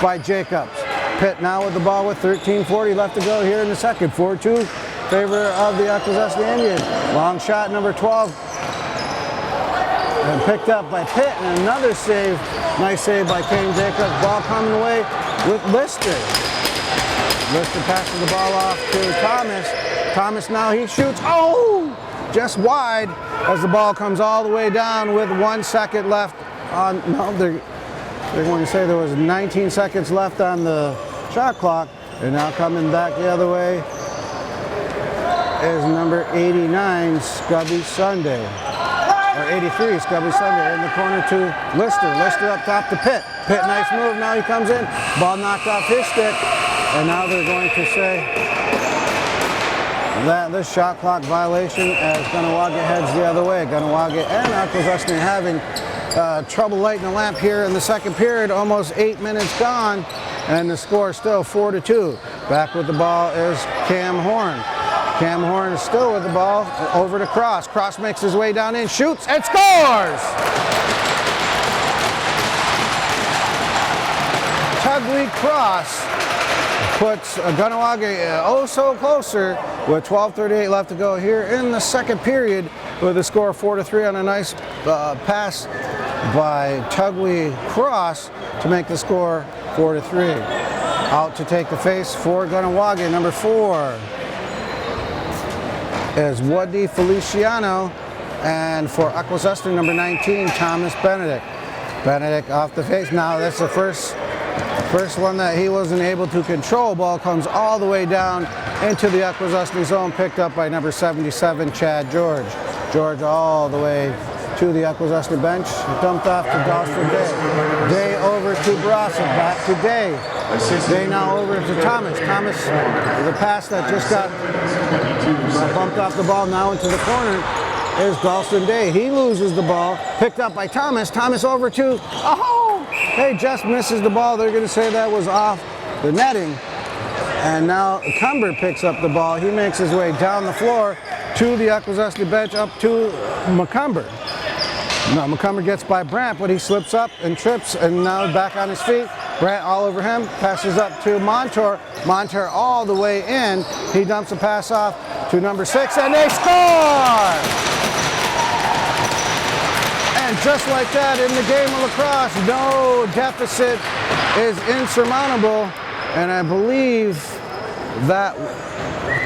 by Jacobs. Pitt now with the ball with 13:40 left to go here in the second. 4-2. Favor of the Akwesasne Indians. Long shot, number 12. And picked up by Pitt, and another save. Nice save by Kane Jacobs. Ball coming away with Lister. Lister passes the ball off to Thomas. Thomas now he shoots. Oh! Just wide as the ball comes all the way down with 1 second left on. No, they're going to say there was 19 seconds left on the shot clock. And now coming back the other way is number 89, Scubby Sunday. Or 83, Scubby Sunday in the corner to Lister. Lister up top to Pitt. Pitt, nice move. Now he comes in. Ball knocked off his stick. And now they're going to say that this shot clock violation as Kahnawake heads the other way. Kahnawake and Akwesasne having trouble lighting the lamp here in the second period. Almost 8 minutes gone. And the score still 4-2. Back with the ball is Cam Horn. Cam Horn is still with the ball, over to Cross. Cross makes his way down in, shoots, and scores! Tugly Cross puts Kahnawake oh so closer with 12:38 left to go here in the second period with a score of 4-3 on a nice pass by Tugly Cross to make the score 4-3. Out to take the face for Kahnawake, number 4. Is Woody Feliciano, and for Akwesasne, number 19, Thomas Benedict. Benedict off the face. Now that's the first one that he wasn't able to control. Ball comes all the way down into the Akwesasne zone, picked up by number 77, Chad George. George all the way to the Akwesasne bench, dumped off to Dalston Day. Day over to Barassa, back to Day. Day now over to Thomas. Thomas, the pass that just got bumped off the ball now into the corner is Dalston Day. He loses the ball, picked up by Thomas. Thomas over to, he just misses the ball. They're going to say that was off the netting. And now Cumber picks up the ball. He makes his way down the floor to the Akwesasne bench up to McCumber. Now McCumber gets by Brandt, but he slips up and trips, and now back on his feet. Brandt all over him, passes up to Montour. Montour all the way in. He dumps a pass off to number 6, and they score! And just like that, in the game of lacrosse, no deficit is insurmountable and I believe that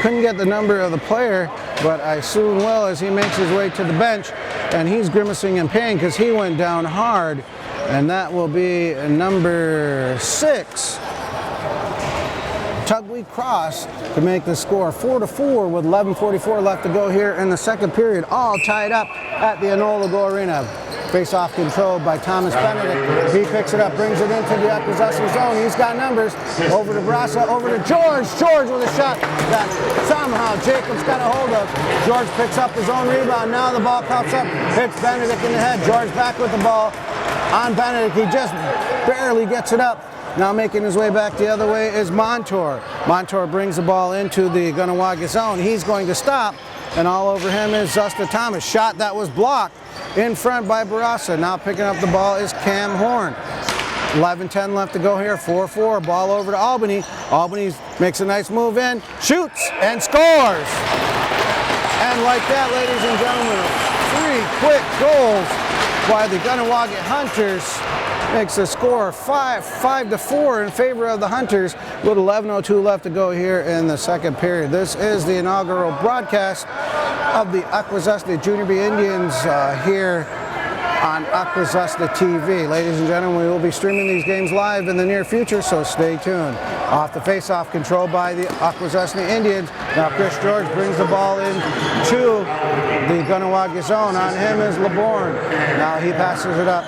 couldn't get the number of the player, but I soon will as he makes his way to the bench, and he's grimacing in pain because he went down hard, and that will be number 6. Tugwee Cross to make the score 4-4 with 11:44 left to go here in the second period, all tied up at the Enola Go Arena. Face-off controlled by Thomas Benedict. He picks it up, brings it into the Akwesasne zone. He's got numbers. Over to Brasa, over to George. George with a shot that somehow Jacobs got a hold of. George picks up his own rebound. Now the ball pops up, hits Benedict in the head. George back with the ball on Benedict. He just barely gets it up. Now making his way back the other way is Montour. Montour brings the ball into the Kahnawake zone. He's going to stop, and all over him is Zusta Thomas. Shot that was blocked in front by Barassa. Now picking up the ball is Cam Horn. 11:10 left to go here, 4-4. Ball over to Albany. Albany makes a nice move in, shoots, and scores. And like that, ladies and gentlemen, 3 quick goals by the Kahnawake Hunters. Makes the score 5-4 in favor of the Hunters with 11:02 left to go here in the second period. This is the inaugural broadcast of the Akwesasne Junior B Indians here on Akwesasne TV. Ladies and gentlemen, we will be streaming these games live in the near future, so stay tuned. Off the face-off, controlled by the Akwesasne Indians. Now Chris George brings the ball in to the Kahnawake zone. On him is LeBourne. Now he passes it up.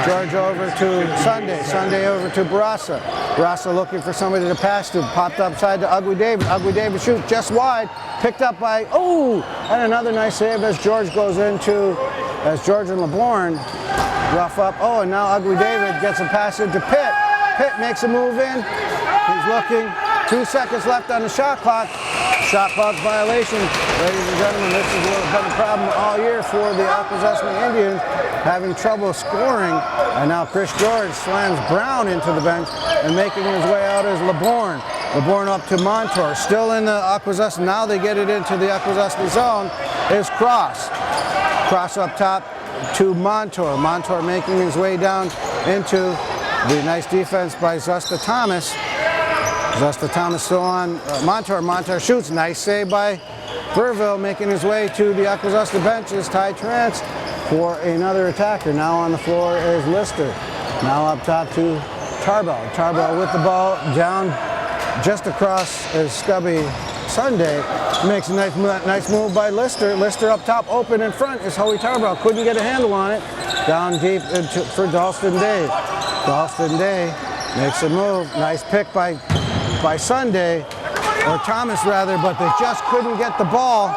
George over to Sunday. Sunday over to Barassa. Barassa looking for somebody to pass to. Popped upside to Ugly David. Ugly David shoots just wide. Picked up by, and another nice save as George goes into, as George and LeBourne rough up. And now Ugly David gets a pass into Pitt. Pitt makes a move in. He's looking. 2 seconds left on the shot clock. Shot clock violation. Ladies and gentlemen, this has been a problem all year for the Akwesasne Indians, having trouble scoring. And now Chris George slams Brown into the bench, and making his way out is LeBourne. LeBourne up to Montour, still in the Akwesasne. Now they get it into the Akwesasne zone is Cross. Cross up top to Montour. Montour making his way down into the nice defense by Zusta Thomas. Zusta Thomas still on Montour. Montour shoots. Nice save by Burville, making his way to the Akwesasne bench is Ty Trance for another attacker. Now on the floor is Lister. Now up top to Tarbell. Tarbell with the ball down just across is Scubby Sunday. Makes a nice move by Lister. Lister up top, open in front is Howie Tarbell. Couldn't get a handle on it. Down deep for Dalston Day. Dalston Day makes a move. Nice pick by Sunday, or Thomas rather, but they just couldn't get the ball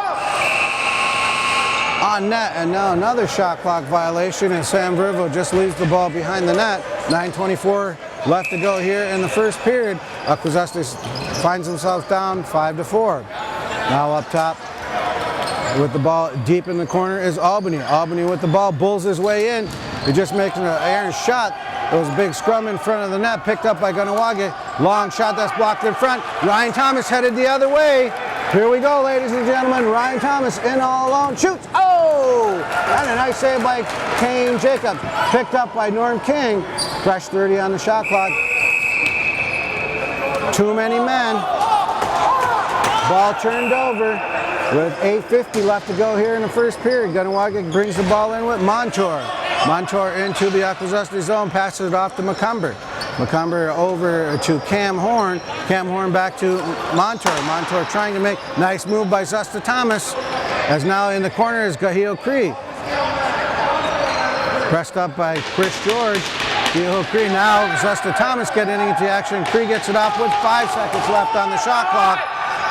on net. And now another shot clock violation, and Sam Vervo just leaves the ball behind the net. 9:24 left to go here in the first period. Akwesasne finds themselves down 5-4. Now up top with the ball deep in the corner is Albany. Albany with the ball, bulls his way in. He just makes an errant shot. There was a big scrum in front of the net, picked up by Kahnawake. Long shot that's blocked in front. Ryan Thomas headed the other way. Here we go, ladies and gentlemen. Ryan Thomas in all alone, shoots. And a nice save by Kane Jacob. Picked up by Norm King. Fresh 30 on the shot clock. Too many men. Ball turned over with 8:50 left to go here in the first period. Kahnawake brings the ball in with Montour. Montour into the Akwesasne zone, passes it off to McCumber. McCumber over to Cam Horn. Cam Horn back to Montour. Montour trying to make nice move by Zusta Thomas. As now in the corner is Gahil Cree. Pressed up by Chris George. Gahil Cree now Zusta Thomas getting into action. Cree gets it off with 5 seconds left on the shot clock.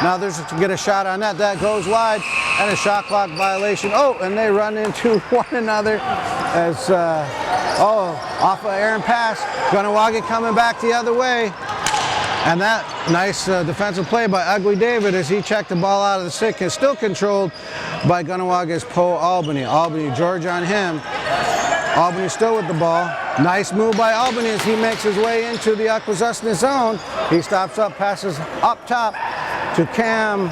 Now there's to get a shot on that. That goes wide, and a shot clock violation. And they run into one another as, off of errant pass. Kahnawake coming back the other way. And that nice defensive play by Ugly David as he checked the ball out of the stick is still controlled by Kahnawak's Poe Albany. Albany, George on him. Albany still with the ball. Nice move by Albany as he makes his way into the Akwesasne zone. He stops up, passes up top to Cam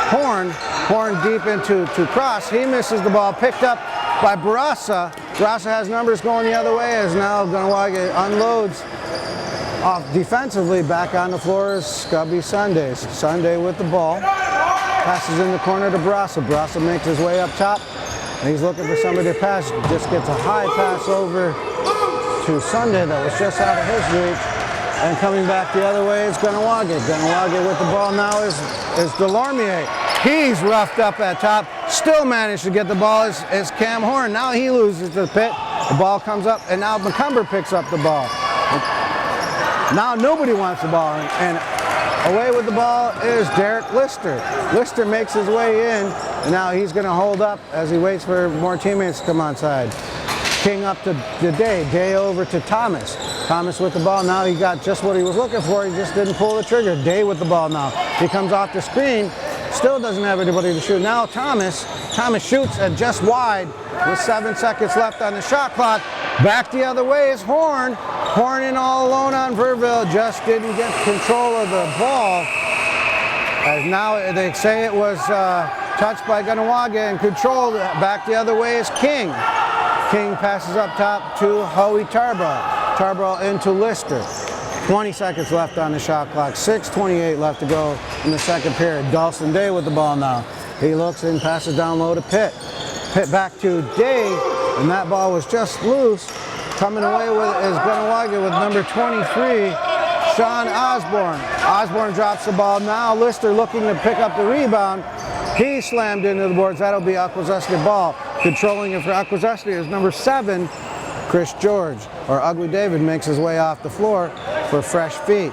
Horn. Horn deep into Cross. He misses the ball, picked up by Barassa. Barassa has numbers going the other way as now Kahnawake unloads off defensively. Back on the floor is Scubby Sunday. Sunday with the ball. Passes in the corner to Barassa. Barassa makes his way up top. And he's looking for somebody to pass. Just gets a high pass over to Sunday that was just out of his reach. And coming back the other way is Kahnawake. Kahnawake with the ball now is Delormier. He's roughed up at top. Still managed to get the ball is Cam Horn. Now he loses the pit. The ball comes up and now McCumber picks up the ball. Now nobody wants the ball. And away with the ball is Derek Lister. Lister makes his way in. And now he's going to hold up as he waits for more teammates to come onside. King up to Day. Day over to Thomas. Thomas with the ball. Now he got just what he was looking for. He just didn't pull the trigger. Day with the ball now. He comes off the screen. Still doesn't have anybody to shoot. Now Thomas shoots at just wide with 7 seconds left on the shot clock. Back the other way is Horn. Horn in all alone on Verville. Just didn't get control of the ball. As now they say it was touched by Kahnawake and controlled. Back the other way is King. King passes up top to Howie Tarbell. Tarbell into Lister. 20 seconds left on the shot clock. 6:28 left to go in the second period. Dawson Day with the ball now. He looks and passes down low to Pitt. Pitt back to Day, and that ball was just loose. Coming away with it is Kahnawake with number 23, Sean Osborne. Osborne drops the ball now. Lister looking to pick up the rebound. He slammed into the boards. That'll be Akwesasne ball. Controlling it for Akwesasne is number 7, Chris George. Or Ugly David makes his way off the floor for fresh feet.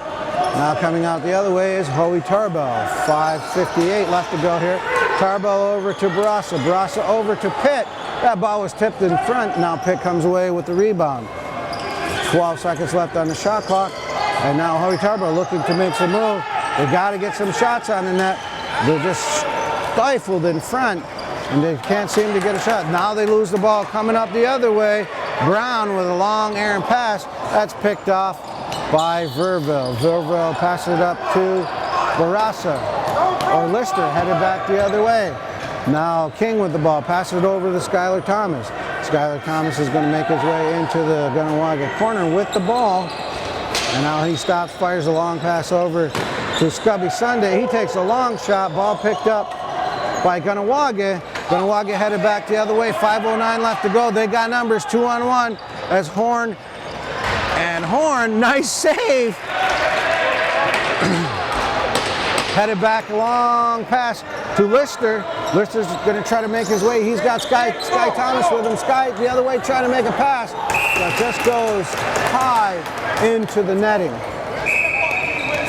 Now coming out the other way is Howie Tarbell. 5:58 left to go here. Tarbell over to Barassa. Barassa over to Pitt. That ball was tipped in front. Now Pitt comes away with the rebound. 12 seconds left on the shot clock. And now Howie Tarbell looking to make some move. They got to get some shots on the net. They're just stifled in front, and they can't seem to get a shot. Now they lose the ball coming up the other way. Brown with a long errant pass. That's picked off by Verville. Verville passes it up to Barassa. Or Lister headed back the other way. Now King with the ball. Passes it over to Skylar Thomas. Skylar Thomas is going to make his way into the Kahnawake corner with the ball. And now he stops, fires a long pass over to Scubby Sunday. He takes a long shot. Ball picked up by Kahnawake. Kahnawake headed back the other way. 5:09 left to go. They got numbers 2-on-1 as Horn. And Horn, nice save. Headed back, long pass to Lister. Lister's going to try to make his way. He's got Sky Thomas with him. Sky the other way trying to make a pass. That just goes high into the netting.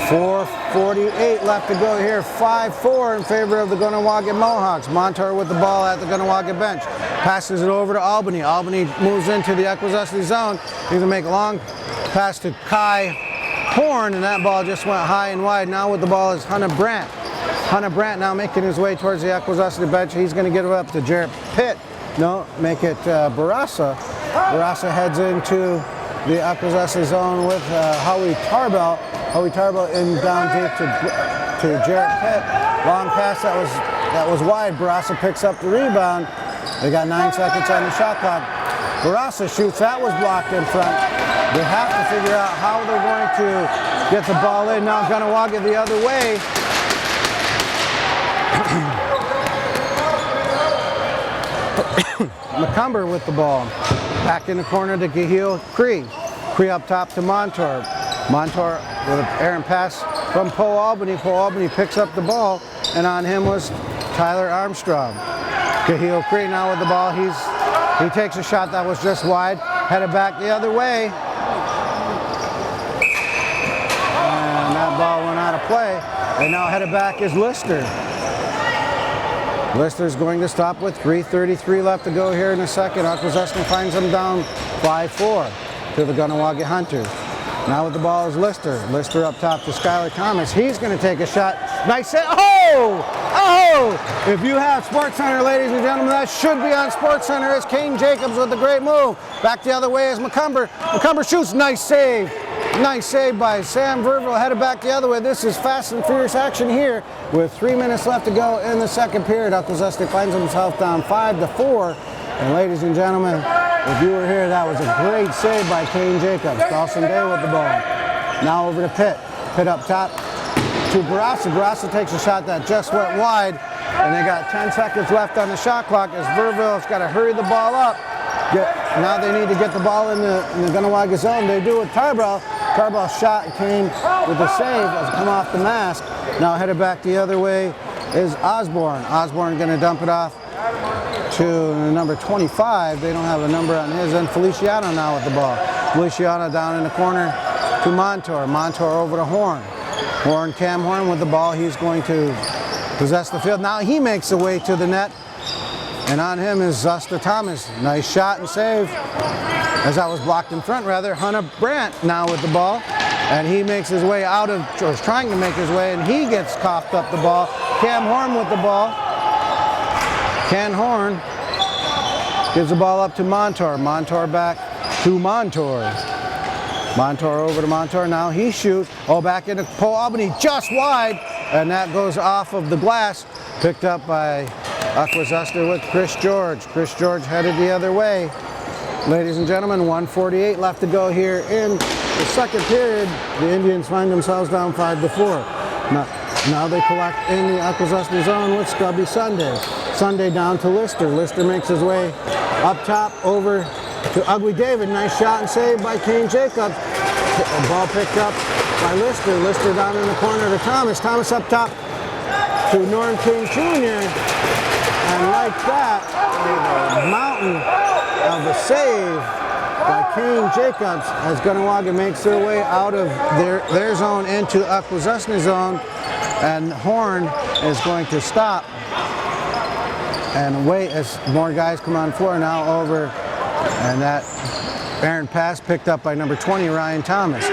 4:48 left to go here. 5-4 in favor of the Kahnawake Mohawks. Montour with the ball at the Kahnawake bench. Passes it over to Albany. Albany moves into the Akwesasne zone. He's going to make a long pass to Kai Horn, and that ball just went high and wide. Now with the ball is Hunter Brandt. Hunter Brandt now making his way towards the Akwesasne bench. He's going to get it up to Jarrett Pitt. No, make it Barassa. Barassa heads into the Akwesasne zone with Howie Tarbell. Howie Tarbell in down deep to Jarrett Pitt. Long pass that was wide. Barassa picks up the rebound. They got 9 seconds on the shot clock. Barassa shoots. That was blocked in front. They have to figure out how they're going to get the ball in. Now Kahnawake the other way. McCumber with the ball. Back in the corner to Gaheel Cree. Cree up top to Montour. Montour with an errant pass from Poe Albany. Poe Albany picks up the ball, and on him was Tyler Armstrong. Gaheel Cree now with the ball. He takes a shot that was just wide. Headed back the other way. And that ball went out of play. And now headed back is Lister. Lister's going to stop with 3:33 left to go here in a second. Akwesasne finds them down 5-4 to the Kahnawake Hunters. Now with the ball is Lister. Lister up top to Skylar Thomas. He's going to take a shot. Nice set. Oh! If you have SportsCenter, ladies and gentlemen, that should be on SportsCenter. It's Kane Jacobs with a great move. Back the other way is McCumber. McCumber shoots. Nice save. Nice save by Sam Verville. Headed back the other way. This is fast and furious action here with 3 minutes left to go in the second period. Akwesasne finds himself down 5-4 And ladies and gentlemen, if you were here, that was a great save by Kane Jacobs. Dawson Day with the ball. Now over to Pitt. Pitt up top to Barassa. Barassa takes a shot that just went wide. And they got 10 seconds left on the shot clock as Verville's got to hurry the ball up. Now they need to get the ball in the Kahnawake zone. They do with Tarbell. Tarbell's shot came with a save as it come off the mask. Now headed back the other way is Osborne. Osborne going to dump it off to number 25. They don't have a number on his end. Feliciano now with the ball. Feliciano down in the corner to Montour. Montour over to Horn. Cam Horn with the ball. He's going to possess the field. Now he makes the way to the net. And on him is Zuster Thomas. Nice shot and save. As that was blocked in front, rather. Hunter Brandt now with the ball. And he makes his way out of, or is trying to make his way, and he gets coughed up the ball. Cam Horn with the ball. Cam Horn gives the ball up to Montour. Montour back to Montour. Montour over to Montour. Now he shoots. Oh, back into Paul Albany, just wide. And that goes off of the glass. Picked up by Akwesasne with Chris George. Chris George headed the other way. Ladies and gentlemen, 1:48 left to go here in the second period. The Indians find themselves down 5-4. Now they collect in the Akwesasne zone with Scubby Sunday. Sunday down to Lister. Lister makes his way up top over to Ugly David. Nice shot and save by Kane Jacobs. Ball picked up by Lister. Lister down in the corner to Thomas. Thomas up top to Norm King Jr. And like that, a mountain of a save by Kane Jacobs as Kahnawake makes their way out of their zone into Akwesasne zone. And Horn is going to stop and wait as more guys come on floor now over. And that errant pass picked up by number 20, Ryan Thomas.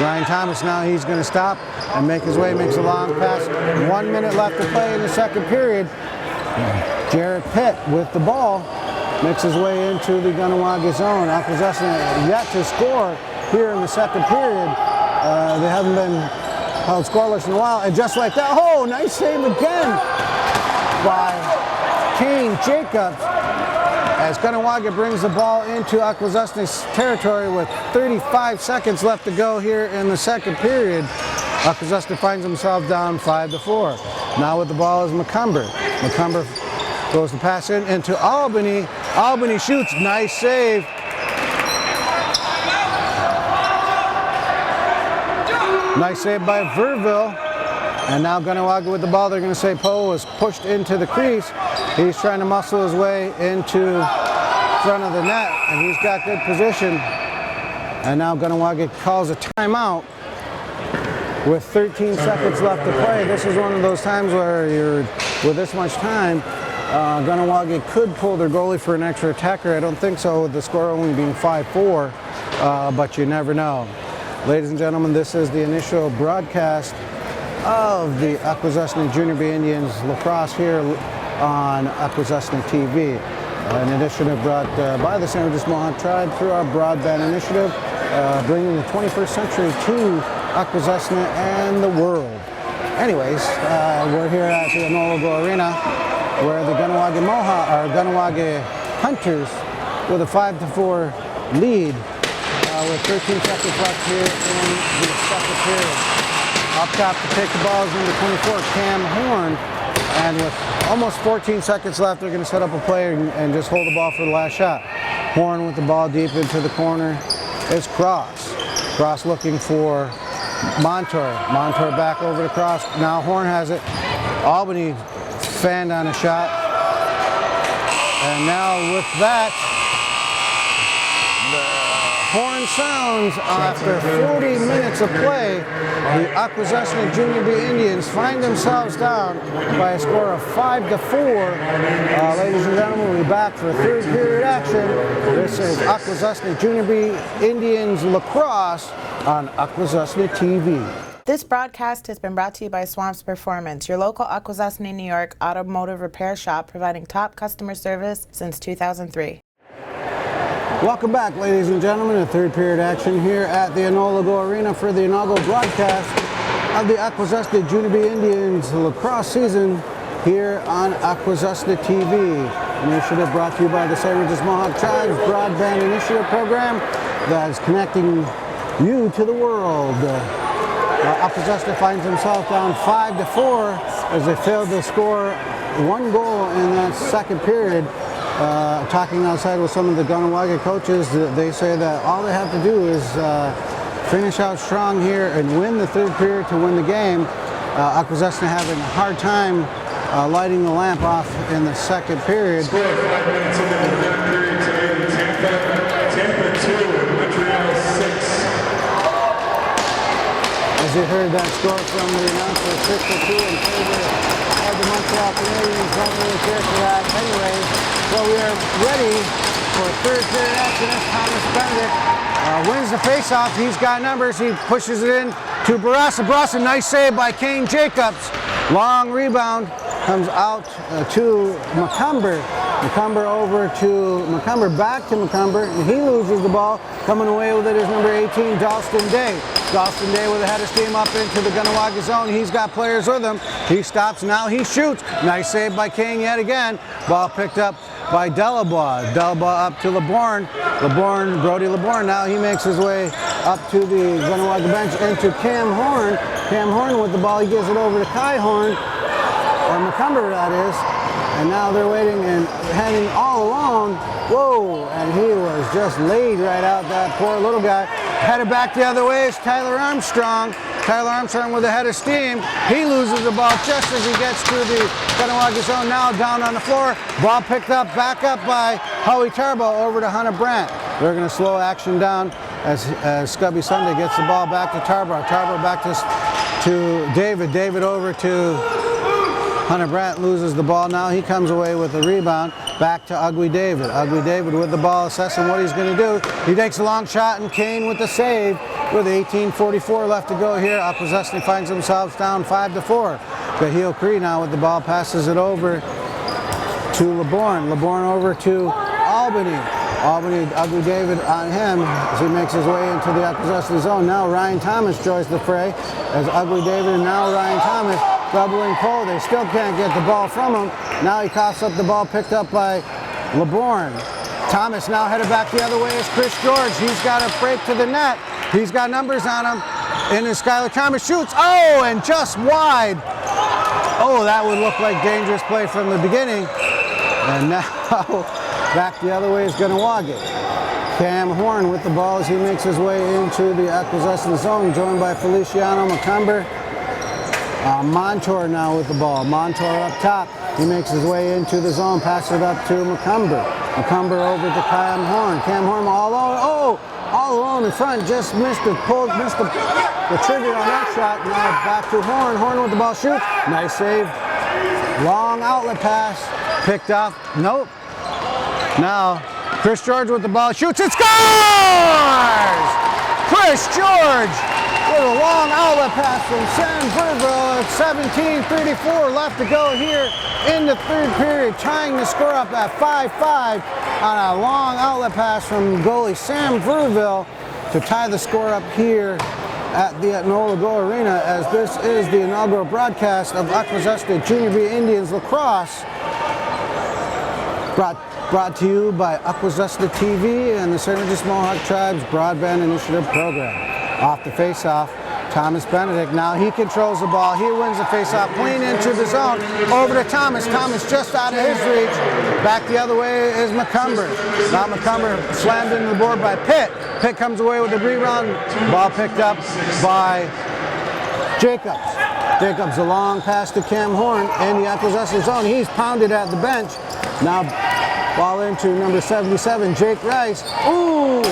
Ryan Thomas now he's going to stop and make his way, makes a long pass. 1 minute left to play in the second period. Jarrett Pitt with the ball makes his way into the Kahnawake zone. Akwesasne yet to score here in the second period. They haven't been held scoreless in a while. And just like that, oh, nice save again by Kane Jacobs as Kahnawake brings the ball into Akwesasne's territory with 35 seconds left to go here in the second period. Akwesasne finds himself down 5-4. Now with the ball is McCumber. McCumber goes to pass in into Albany. Albany shoots, nice save. Nice save by Verville. And now Kahnawake with the ball. They're going to say Poe was pushed into the crease. He's trying to muscle his way into front of the net, and he's got good position. And now Kahnawake calls a timeout with 13 seconds left to play. This is one of those times where you're with this much time, Kahnawake could pull their goalie for an extra attacker. I don't think so, with the score only being 5-4, but you never know. Ladies and gentlemen, this is the initial broadcast of the Akwesasne Junior B Indians lacrosse here on Akwesasne TV, an initiative brought by the San Francisco Mohawk Tribe through our broadband initiative, bringing the 21st century to Akwesasne and the world. Anyways, we're here at the Anologo Arena, where the Kahnawake Hunters with a 5-4 lead, with 13 seconds left here in the second period. Up top to take the ball is number 24, Cam Horn. And with almost 14 seconds left, they're going to set up a play and just hold the ball for the last shot. Horn with the ball deep into the corner is Cross. Cross looking for Montour. Montour back over to Cross. Now Horn has it. Albany fanned on a shot. And now with that, horn sounds after 40 minutes of play. The Akwesasne Junior B Indians find themselves down by a score of 5-4. Ladies and gentlemen, we'll be back for third period action. This is Akwesasne Junior B Indians lacrosse on Akwesasne TV. This broadcast has been brought to you by Swamps Performance, your local Akwesasne, New York automotive repair shop providing top customer service since 2003. Welcome back, ladies and gentlemen, to third period action here at the Anologo Arena for the inaugural broadcast of the Akwesasne Junior B Indians lacrosse season here on Akwesasne TV. Initiative brought to you by the St. Regis Mohawk Tribes Broadband Initiative Program that is connecting you to the world. Akwesasne finds himself down 5-4 as they failed to score one goal in that second period. Talking outside with some of the Kahnawake coaches, they say that all they have to do is finish out strong here and win the third period to win the game. Akwesasne having a hard time lighting the lamp off in the second period. Score 5 minutes into the third period today. Tampa 2, Montreal 6. As you heard that score from the announcer, 6-2 in favor of the Montreal Canadiens. Don't really care for that anyway. So we are ready for third period action as Thomas Benedict wins the faceoff. He's got numbers. He pushes it in to Barassa. Barassa, nice save by Kane Jacobs. Long rebound comes out to McCumber. McCumber over to McCumber, back to McCumber, and he loses the ball. Coming away with it is number 18, Dalston Day. Dalston Day with a header steam up into the Kahnawake zone. He's got players with him. He stops, now he shoots. Nice save by King yet again. Ball picked up by Delabois. Delabois up to LeBourne. Brody LeBourne, now he makes his way up to the Kahnawake bench into Cam Horn. Cam Horn with the ball, he gives it over to Kai Horn, or McCumber that is. And now they're waiting and heading all alone. Whoa, and he was just laid right out, that poor little guy. Headed back the other way is Tyler Armstrong. Tyler Armstrong with a head of steam. He loses the ball just as he gets to the Kahnawake zone. Now down on the floor. Ball picked up, back up by Howie Tarbo over to Hunter Brandt. They're going to slow action down as Scubby Sunday gets the ball back to Tarbo. Tarbo back to David. David over to Hunter Brandt, loses the ball. Now he comes away with the rebound. Back to Ugly David. Ugly David with the ball, assessing what he's going to do. He takes a long shot, and Kane with the save. With 18:44 left to go here, Akwesasne finds themselves down 5-4. Kahil Cree now with the ball, passes it over to LeBourne. LeBourne over to Albany. Albany, Ugly David on him as he makes his way into the Akwesasne zone. Now Ryan Thomas joins the fray as Ugly David and now Ryan Thomas doubling Cole. They still can't get the ball from him. Now he coughs up the ball picked up by LeBourne. Thomas now headed back the other way is Chris George. He's got a break to the net. He's got numbers on him. And as Skylar Thomas shoots, oh, and just wide. Oh, that would look like dangerous play from the beginning. And now back the other way is Kahnawake. Cam Horn with the ball as he makes his way into the Akwesasne zone, joined by Feliciano McCumber. Montour now with the ball. Montour up top. He makes his way into the zone, passes it up to McCumber. McCumber over to Cam Horn. Cam Horn all alone. Oh, all alone in front. Just missed the trigger on that shot. Now back to Horn. Horn with the ball, shoot. Nice save. Long outlet pass. Picked up. Nope. Now Chris George with the ball, shoots. It scores! Chris George with a long outlet pass from San Verville at 17:34 left to go here in the third period, tying the score up at 5-5 on a long outlet pass from goalie Sam Verville to tie the score up here at the Nola Go Arena, as this is the inaugural broadcast of Akwesasne Junior B Indians Lacrosse, brought to you by Akwesasne TV and the St. Regis Mohawk Tribes Broadband Initiative Program. Off the face-off, Thomas Benedict. Now he controls the ball. He wins the face-off, clean into the zone. Over to Thomas. Thomas just out of his reach. Back the other way is McCumber. Now McCumber slammed into the board by Pitt. Pitt comes away with the rebound. Ball picked up by Jacobs. Jacobs, a long pass to Cam Horn in the Akwesasne zone. He's pounded at the bench. Now ball into number 77, Jake Rice. Ooh!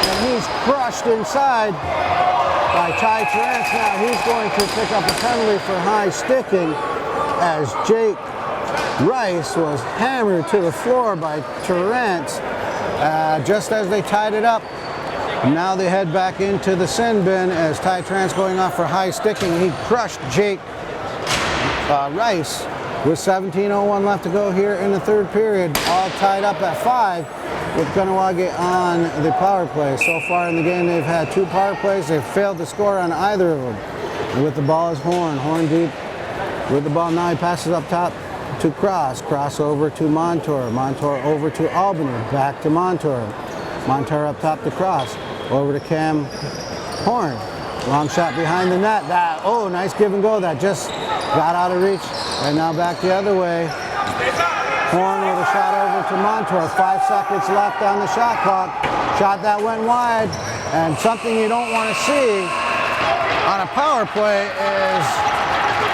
And he's crushed inside by Ty Terrence. Now he's going to pick up a penalty for high sticking as Jake Rice was hammered to the floor by Terrence just as they tied it up. Now they head back into the sin bin as Ty Terrence going off for high sticking. He crushed Jake Rice with 17:01 left to go here in the third period. All tied up at 5 with Kahnawake on the power play. So far in the game, they've had 2 power plays. They've failed to score on either of them. And with the ball is Horn. Horn deep with the ball. Now he passes up top to Cross. Cross over to Montour. Montour over to Albany. Back to Montour. Montour up top to Cross. Over to Cam Horn. Long shot behind the net. Oh, nice give and go. That just got out of reach. And now back the other way. Horn with a shot over to Montour. 5 seconds left on the shot clock. Shot that went wide. And something you don't want to see on a power play is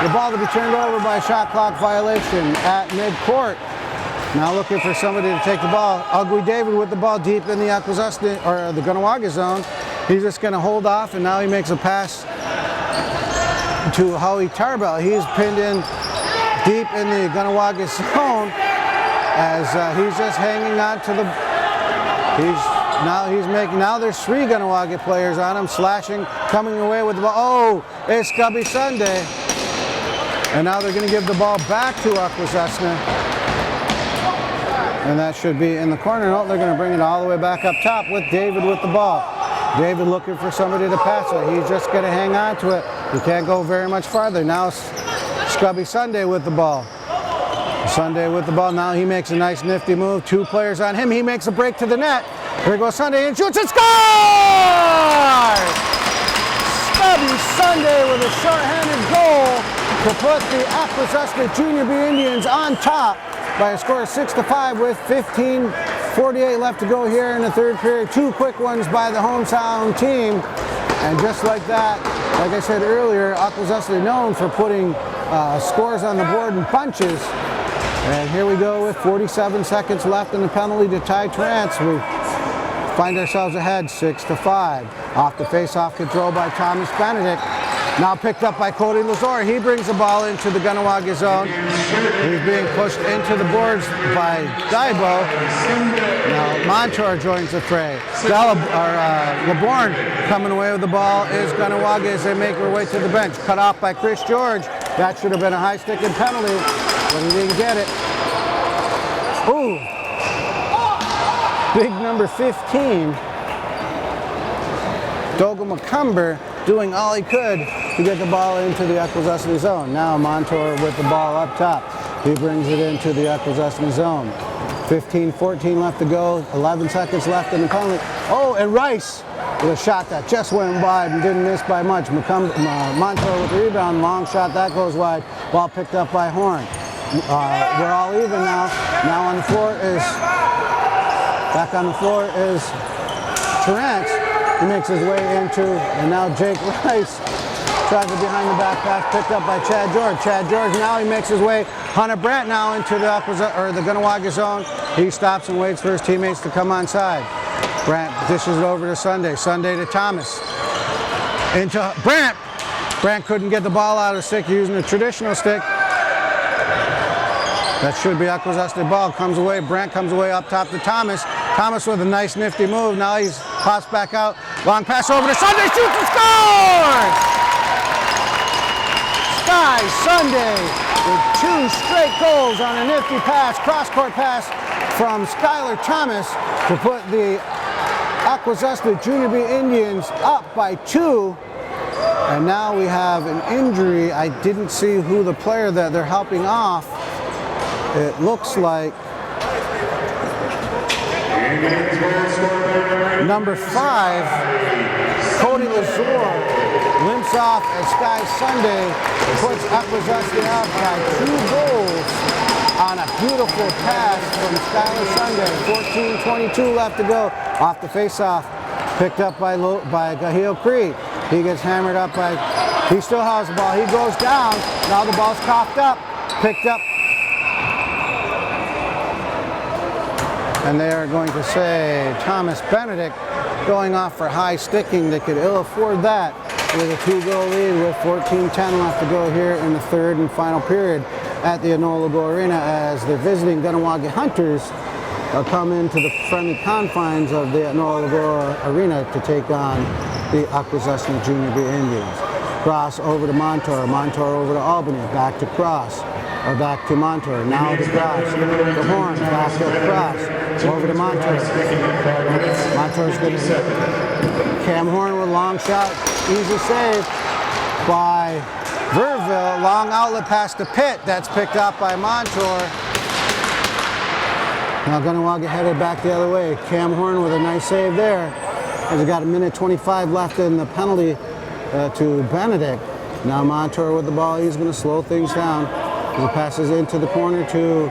the ball to be turned over by a shot clock violation at midcourt. Now looking for somebody to take the ball. Ugly David with the ball deep in the Akwesasne, or the Kahnawake zone. He's just going to hold off, and now he makes a pass to Howie Tarbell. He's pinned in deep in the Kahnawake zone as he's just hanging on to the. Now there's 3 Kahnawake players on him, slashing, coming away with the ball. Oh, it's Scubby Sunday. And now they're going to give the ball back to Akwesasne. And that should be in the corner. No, they're going to bring it all the way back up top with David with the ball. David looking for somebody to pass it. He's just going to hang on to it. He can't go very much farther. Now Scubby Sunday with the ball. Sunday with the ball. Now he makes a nice nifty move. 2 players on him. He makes a break to the net. Here goes Sunday and shoots and scores! Scubby Sunday with a short-handed goal to put the Akwesasne Junior B Indians on top by a score of 6-5 with 15:48 left to go here in the third period. 2 quick ones by the hometown team. And just like that, like I said earlier, Akwesasne known for putting scores on the board in bunches. And here we go with 47 seconds left in the penalty to tie Trance. We find ourselves ahead 6-5. Off the face-off control by Thomas Benedict. Now picked up by Cody Lazor. He brings the ball into the Kahnawake zone. He's being pushed into the boards by Daibo. Now Montour joins the fray. LeBourne coming away with the ball is Kahnawake as they make their way to the bench. Cut off by Chris George. That should have been a high-sticking penalty, but he didn't get it. Ooh. Big number 15, Doga McCumber, doing all he could to get the ball into the Akwesasne zone. Now Montour with the ball up top. He brings it into the Akwesasne zone. 15-14 left to go, 11 seconds left in the penalty. Oh, and Rice with a shot that just went wide and didn't miss by much. Montour with the rebound, long shot, that goes wide. Ball picked up by Horn. We're all even now. Now on the floor is, back on the floor is Terrence. He makes his way into, and now Jake Rice tries it behind the back pass, picked up by Chad George. Chad George, now he makes his way. Hunter Brandt now into the Kahnawake zone. He stops and waits for his teammates to come on side. Brandt dishes it over to Sunday. Sunday to Thomas. Into Brandt. Brandt couldn't get the ball out of the stick using the traditional stick. That should be Akwesasne ball. Comes away. Brandt comes away up top to Thomas. Thomas with a nice nifty move. Now he's pops back out. Long pass over to Sunday. Shoots and scores! Sky Sunday with 2 straight goals on a nifty pass, cross-court pass from Skylar Thomas to put the Akwesasne Junior B Indians up by 2. And now we have an injury. I didn't see who the player that they're helping off. It looks like number 5, Cody Lazor, limps off as Sky Sunday puts Akwesasne up by 2 goals on a beautiful pass from Skylar Sunday. 14:22 left to go. Off the face-off, picked up by Gahil Cree. He gets hammered up by, he still has the ball. He goes down. Now the ball's coughed up, picked up. And they are going to say Thomas Benedict going off for high sticking. They could ill afford that with a 2-goal lead with 14:10 left to go here in the third and final period at the Akwesasne Arena as the visiting Kahnawake Hunters come into the friendly confines of the Akwesasne Arena to take on the Akwesasne Junior B Indians. Cross over to Montour, Montour over to Albany, back to Cross, or back to Montour, now to Cross, to Horn, back to Cross, over to Montour. Montour's going to hit. Cam Horn with a long shot, easy save by Verville, long outlet pass to Pitt. That's picked up by Montour. Now Kahnawake headed back the other way. Cam Horn with a nice save there. As we got a minute 25 left in the penalty to Benedict. Now Montour with the ball. He's going to slow things down. He passes into the corner to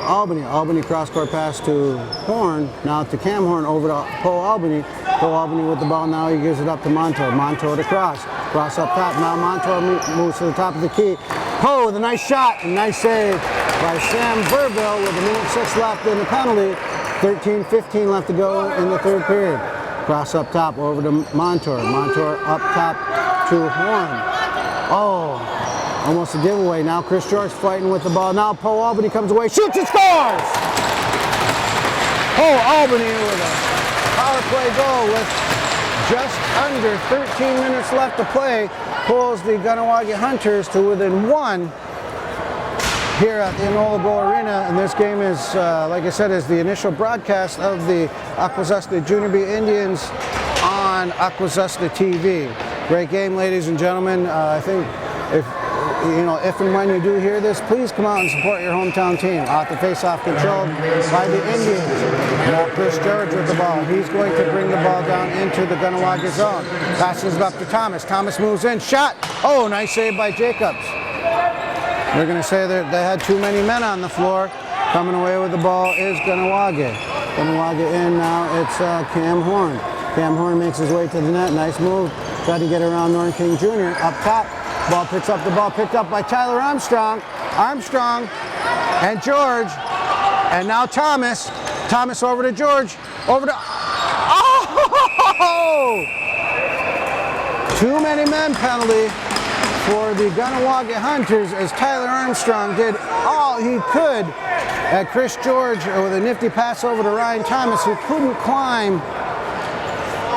Albany. Albany cross-court pass to Horn. Now to Cam Horn over to Poe Albany. Poe Albany with the ball. Now he gives it up to Montour. Montour to Cross. Cross up top. Now Montour moves to the top of the key. Poe with a nice shot and nice save by Sam Verville with a minute 6 left in the penalty. 13-15 left to go in the third period. Cross up top over to Montour. Montour up top to Horn. Oh, almost a giveaway. Now Chris George fighting with the ball. Now Poe Albany comes away, shoots and scores! Poe Albany with a power play goal with just under 13 minutes left to play. Pulls the Kahnawake Hunters to within 1 here at the Enola Bowl Arena. And this game is, like I said, is the initial broadcast of the Akwesasne Junior B Indians on Akwesasne TV. Great game, ladies and gentlemen. I think if and when you do hear this, please come out and support your hometown team. Off the face-off controlled by the Indians. Now Chris George with the ball. He's going to bring the ball down into the Kahnawake zone. Passes it up to Thomas. Thomas moves in. Shot. Oh, nice save by Jacobs. They're going to say that they had too many men on the floor. Coming away with the ball is Kahnawake. Kahnawake in now. It's Cam Horn. Cam Horn makes his way to the net. Nice move. Tried to get around Norton King Jr. Up top. Ball picks up the ball. Picked up by Tyler Armstrong. Armstrong and George. And now Thomas. Thomas over to George. Over to... Oh! Too many men penalty for the Kahnawake Hunters as Tyler Armstrong did all he could at Chris George with a nifty pass over to Ryan Thomas, who couldn't climb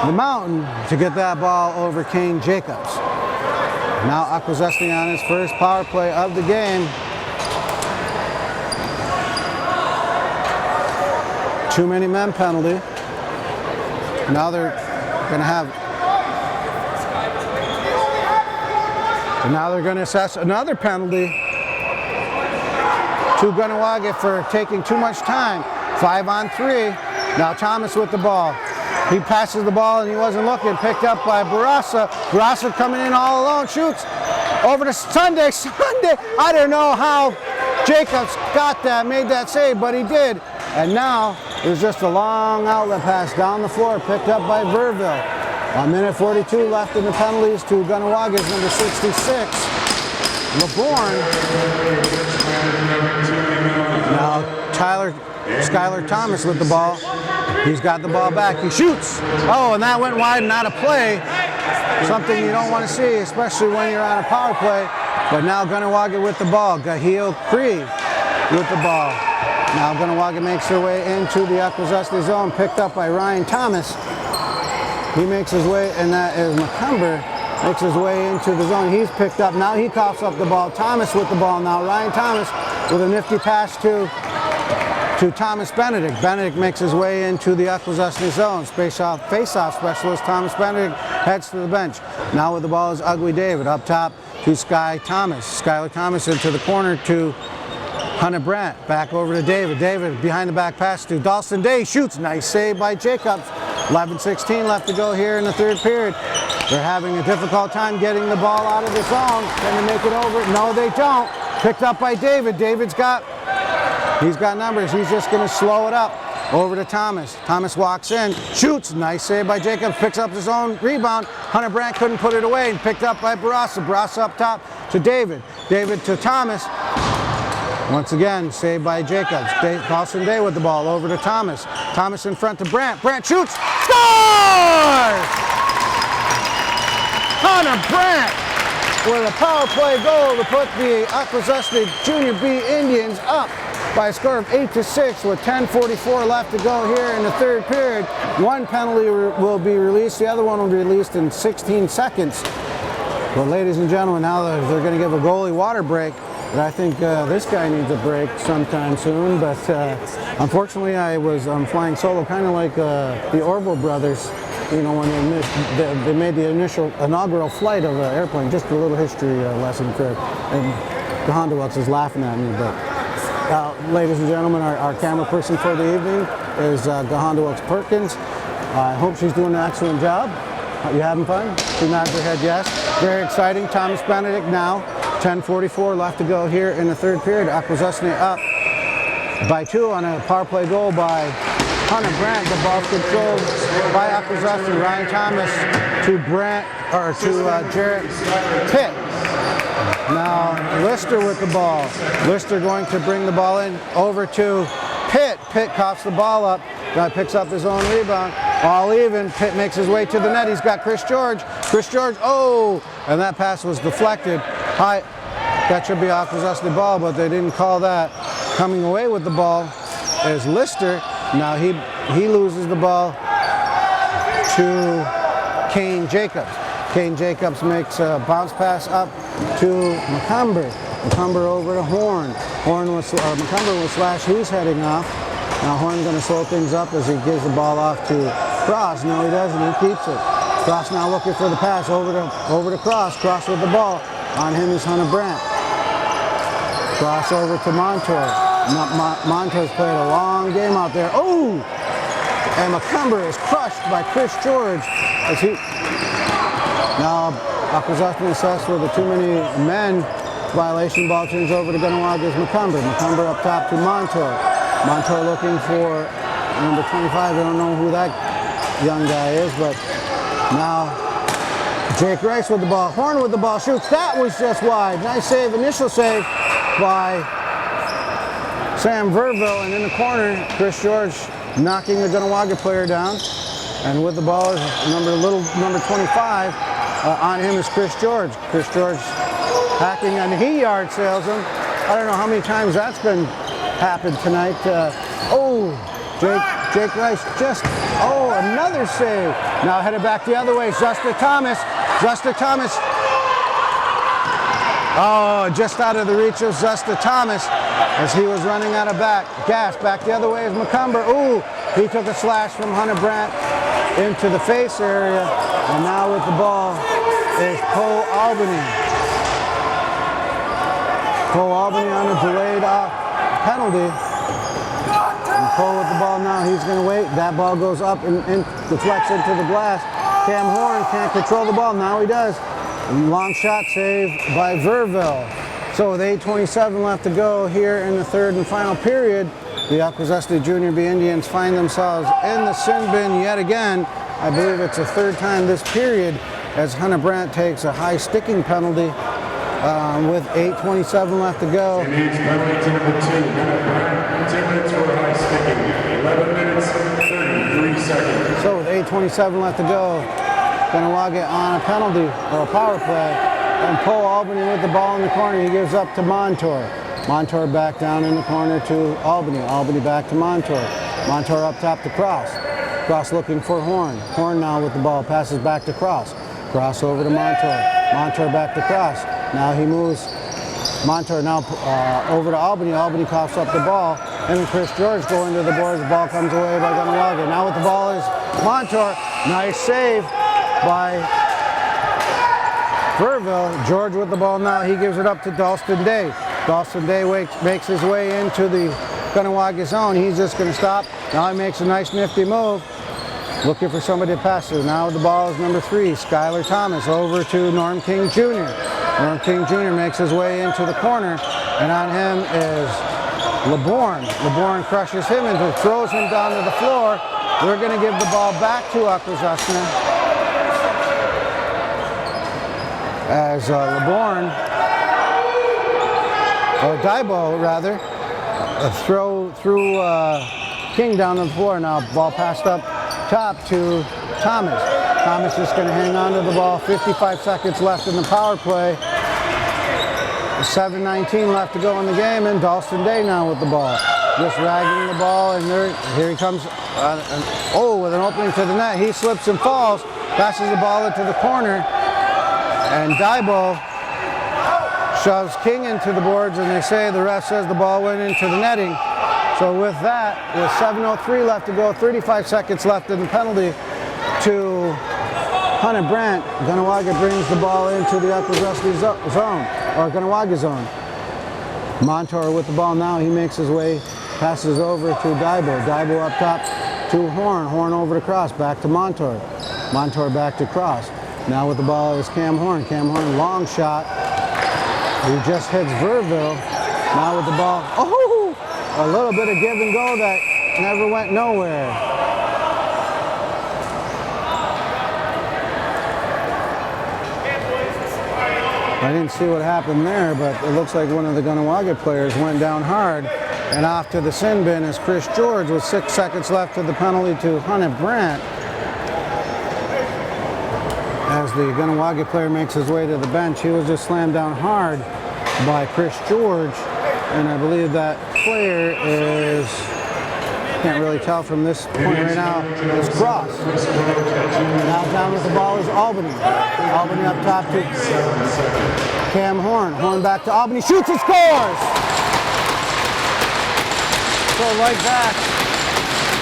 the mountain to get that ball over Kane Jacobs. Now Akwesasne on his first power play of the game. Too many men penalty. Now they're going to have... And now they're going to assess another penalty to Kahnawake for taking too much time. 5-on-3. Now Thomas with the ball. He passes the ball and he wasn't looking. Picked up by Barassa. Barassa coming in all alone. Shoots over to Sunday. Sunday. I don't know how Jacobs got that, made that save, but he did. And now there's just a long outlet pass down the floor picked up by Verville. 1:42 left in the penalties to Kahnawake number 66. LeBourne. Now Skylar Thomas with the ball. He's got the ball back. He shoots. Oh, and that went wide and out of play. Something you don't want to see, especially when you're on a power play. But now Kahnawake with the ball. Gahil Cree with the ball. Now Kahnawake makes their way into the Akwesasne zone, picked up by Ryan Thomas. He makes his way, and that is McCumber, makes his way into the zone. He's picked up. Now he coughs up the ball. Thomas with the ball now. Ryan Thomas with a nifty pass to Thomas Benedict. Benedict makes his way into the Akwesasne zone. Face-off specialist Thomas Benedict heads to the bench. Now with the ball is Ugly David. Up top to Skylar Thomas into the corner to Hunter Brandt. Back over to David. David behind the back pass to Dalston Day. Shoots. Nice save by Jacobs. 11:16 left to go here in the third period. They're having a difficult time getting the ball out of the zone. Can they make it over? No, they don't. Picked up by David. He's got numbers. He's just going to slow it up. Over to Thomas. Thomas walks in, shoots. Nice save by Jacobs. Picks up his own rebound. Hunter Brandt couldn't put it away and picked up by Barassa. Barassa up top to David. David to Thomas. Once again, saved by Jacobs. Dawson Day with the ball over to Thomas. Thomas in front to Brandt. Brandt shoots. Scores! Hunter Brandt with a power play goal to put the Akwesasne Junior B Indians up by a score of 8-6 with 10:44 left to go here in the third period. One penalty will be released. The other one will be released in 16 seconds. But ladies and gentlemen, now they're going to give a goalie water break. But I think this guy needs a break sometime soon. But unfortunately, I'm flying solo, kind of like the Orville brothers. you know, when they made the inaugural flight of an airplane. Just a little history lesson for, and the Kahnawake is laughing at me, but ladies and gentlemen, our camera person for the evening is Kahnawake Perkins. I hope she's doing an excellent job. You having fun? She nods her head yes. Very exciting. Thomas Benedict now. 10:44 left to go here in the third period. Akwesasne up by 2 on a power play goal by Hunter Brandt. The ball's controlled by Akwesasne. Ryan Thomas to Jarrett Pitt. Now Lister with the ball. Lister going to bring the ball in over to Pitt. Pitt coughs the ball up. Guy picks up his own rebound. All even. Pitt makes his way to the net. He's got Chris George. Chris George, oh! And that pass was deflected. High. That should be Akwesasne ball, but they didn't call that. Coming away with the ball is Lister. Now he loses the ball to Kane Jacobs. Kane Jacobs makes a bounce pass up to McCumber. McCumber over to Horn. McCumber will slash. He's heading off. Now Horn's going to slow things up as he gives the ball off to Cross. No, he doesn't. He keeps it. Cross now looking for the pass over to Cross. Cross with the ball. On him is Hunter Brandt. Cross over to Montour. Montour's played a long game out there. Oh! And McCumber is crushed by Chris George as he. Now Akwesasne assessed with a too many men violation. Ball turns over to Kahnawake. McCumber. McCumber up top to Montour. Montour looking for number 25. I don't know who that young guy is, but now Jake Rice with the ball. Horn with the ball. Shoots. That was just wide. Nice save. Initial save by Sam Verville. And in the corner, Chris George knocking the Kahnawake player down. And with the ball is number 25. On him is Chris George. Chris George hacking, and he yard sails him. I don't know how many times that's happened tonight. Jake Rice just, another save. Now headed back the other way. Justa Thomas. Just out of the reach of Justa Thomas as he was running out of gas. Back the other way is McCumber. He took a slash from Hunter Brandt into the face area. And now with the ball is Poe Albany. Poe Albany on a delayed penalty. And Poe with the ball now. He's going to wait. That ball goes up and deflects into the glass. Cam Horn can't control the ball. Now he does. Long shot save by Verville. So with 8:27 left to go here in the third and final period, the Akwesasne Junior B Indians find themselves in the sin bin yet again. I believe it's the third time this period as Hunter Brandt takes a high sticking penalty with 8:27 left to go. It needs penalty to number 2. Hunter Brandt, 10 minutes for high sticking. 11 minutes, 33 seconds. So with 8:27 left to go, Kahnawake on a penalty or a power play. And Poe Albany with the ball in the corner. He gives up to Montour. Montour back down in the corner to Albany. Albany back to Montour. Montour up top to Cross. Cross looking for Horn. Horn now with the ball. Passes back to Cross. Cross over to Montour. Montour back to Cross. Now he moves. Montour now over to Albany. Albany coughs up the ball. Him and Chris George go into the boards. The ball comes away by Kahnawake. Now with the ball is Montour. Nice save by Verville. George with the ball now. He gives it up to Dalston Day. Dalston Day makes his way into the Kahnawake zone. He's just going to stop. Now he makes a nice nifty move. Looking for somebody to pass to. Now the ball is number 3, Skylar Thomas, over to Norm King Jr. Norm King Jr. makes his way into the corner, and on him is LeBourne. LeBourne crushes him and throws him down to the floor. We're going to give the ball back to Akwesasne as LeBourne, or Daibo rather, throw through King down to the floor. Now ball passed up top to Thomas. Thomas is going to hang on to the ball. 55 seconds left in the power play. 7:19 left to go in the game, and Dalston Day now with the ball. Just ragging the ball, and here he comes. With an opening to the net. He slips and falls. Passes the ball into the corner, and Daibo shoves King into the boards, and they say the ref says the ball went into the netting. So with that, with 7:03 left to go, 35 seconds left in the penalty, to Hunter Brandt. Kahnawake brings the ball into the Akwesasne zone, or Kahnawake zone. Montour with the ball now. He makes his way, passes over to Daibo. Daibo up top to Horn. Horn over to Cross. Back to Montour. Montour back to Cross. Now with the ball is Cam Horn. Cam Horn, long shot. He just hits Verville. Now with the ball. Oh! A little bit of give and go that never went nowhere. I didn't see what happened there, but it looks like one of the Kahnawake players went down hard and off to the sin bin is Chris George with 6 seconds left to the penalty to Hunter Brandt. As the Kahnawake player makes his way to the bench, he was just slammed down hard by Chris George, and I believe that player is, can't really tell from this point right now, is Cross. Now down with the ball is Albany. Albany up top to Cam Horn. Horn back to Albany, shoots and scores! So like that,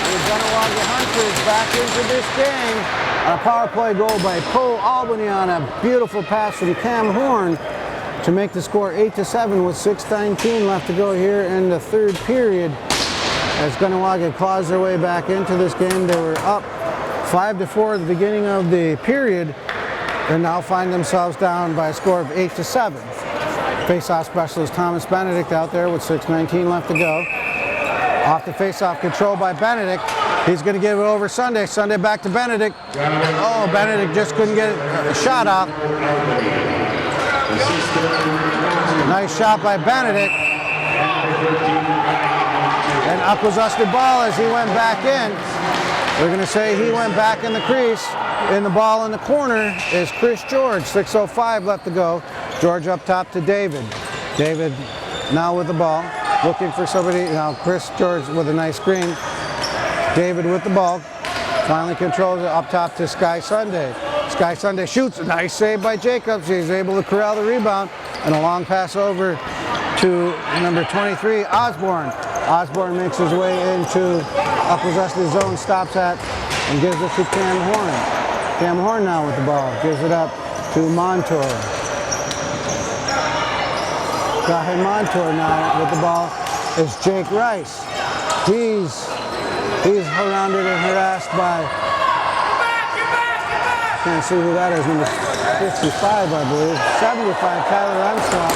the Kahnawake Hunters back into this game. A power play goal by Poe Albany on a beautiful pass from Cam Horn to make the score 8-7 with 6:19 left to go here in the third period. As Kahnawake claws their way back into this game, they were up 5-4 at the beginning of the period and now find themselves down by a score of 8-7. Face-off specialist Thomas Benedict out there with 6:19 left to go. Off the face-off control by Benedict. He's going to give it over Sunday. Sunday back to Benedict. Oh, Benedict just couldn't get a shot off. Nice shot by Benedict. And Akwesasne ball as he went back in. We're going to say he went back in the crease. In the ball in the corner is Chris George. 6:05 left to go. George up top to David. David now with the ball. Looking for somebody. Now Chris George with a nice screen. David with the ball, finally controls it up top to Sky Sunday. Sky Sunday shoots, a nice save by Jacobs. He's able to corral the rebound and a long pass over to number 23, Osborne. Osborne makes his way into Akwesasne zone, stops at and gives it to Cam Horn. Cam Horn now with the ball, gives it up to Montour. Gahe Montour now with the ball is Jake Rice. He's surrounded and harassed by, can't see who that is, number 55, I believe, 75, Tyler Armstrong.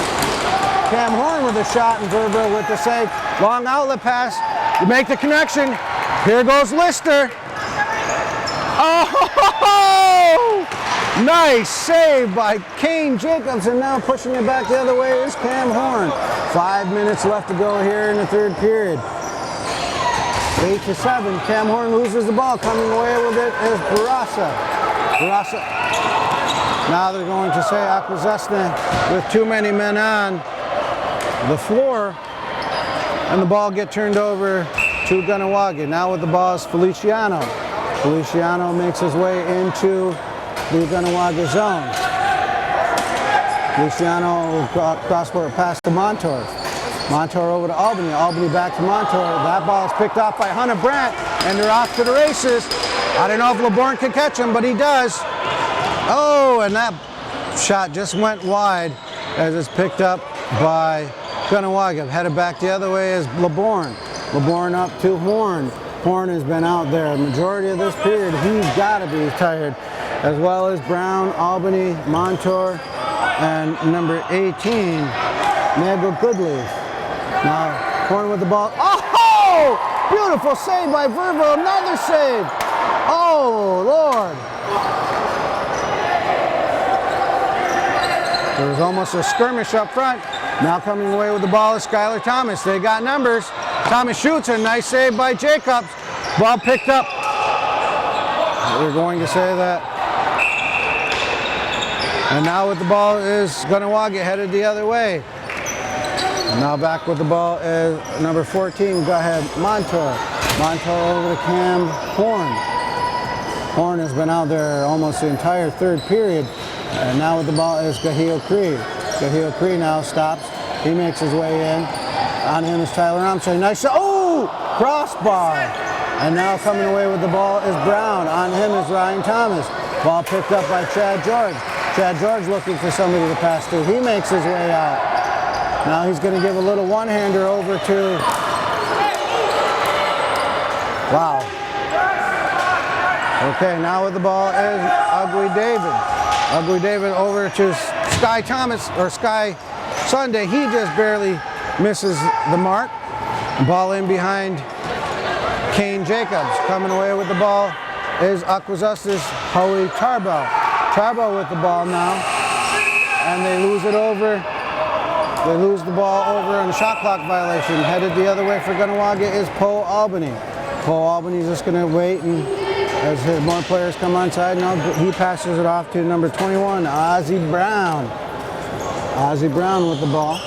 Cam Horn with a shot and Verville with the save. Long outlet pass, you make the connection. Here goes Lister. Oh, nice save by Kane Jacobs, and now pushing it back the other way is Cam Horn. 5 minutes left to go here in the third period. 8-7. Cam Horn loses the ball. Coming away with it is Barassa. Now they're going to say Akwesasne with too many men on the floor, and the ball get turned over to Kahnawake. Now with the ball is Feliciano. Feliciano makes his way into the Kahnawake zone. Feliciano cross-court pass to Montour. Montour over to Albany. Albany back to Montour. That ball is picked off by Hunter Brandt, and they're off to the races. I don't know if LeBourne can catch him, but he does. Oh, and that shot just went wide as it's picked up by Kahnawake. Headed back the other way is LeBourne. LeBourne up to Horn. Horn has been out there majority of this period. He's got to be tired, as well as Brown, Albany, Montour, and number 18, Nagel Goodleaf. Now, Horn with the ball. Oh! Beautiful save by Verville. Another save. Oh, Lord. There was almost a skirmish up front. Now coming away with the ball is Skylar Thomas. They got numbers. Thomas shoots, a nice save by Jacobs. Ball picked up. We're going to say that. And now with the ball is Kahnawake headed the other way. Now back with the ball is number 14, go ahead, Montour. Montour over to Cam Horn. Horn has been out there almost the entire third period. And now with the ball is Gaheel Cree. Gaheel Cree now stops. He makes his way in. On him is Tyler Armstrong. Nice shot. Oh! Crossbar. And now coming away with the ball is Brown. On him is Ryan Thomas. Ball picked up by Chad George. Chad George looking for somebody to pass to. He makes his way out. Now he's going to give a little one-hander over to... Wow. Okay, now with the ball is Ugly David. Ugly David over to Sky Thomas, or Sky Sunday. He just barely misses the mark. Ball in behind Kane Jacobs. Coming away with the ball is Akwesasne's Howie Tarbell. Tarbell with the ball now. And they lose it over. They lose the ball over on a shot clock violation. Headed the other way for Kahnawake is Poe Albany. Poe Albany's just going to wait, and as more players come onside, now he passes it off to number 21, Ozzie Brown. Ozzie Brown with the ball.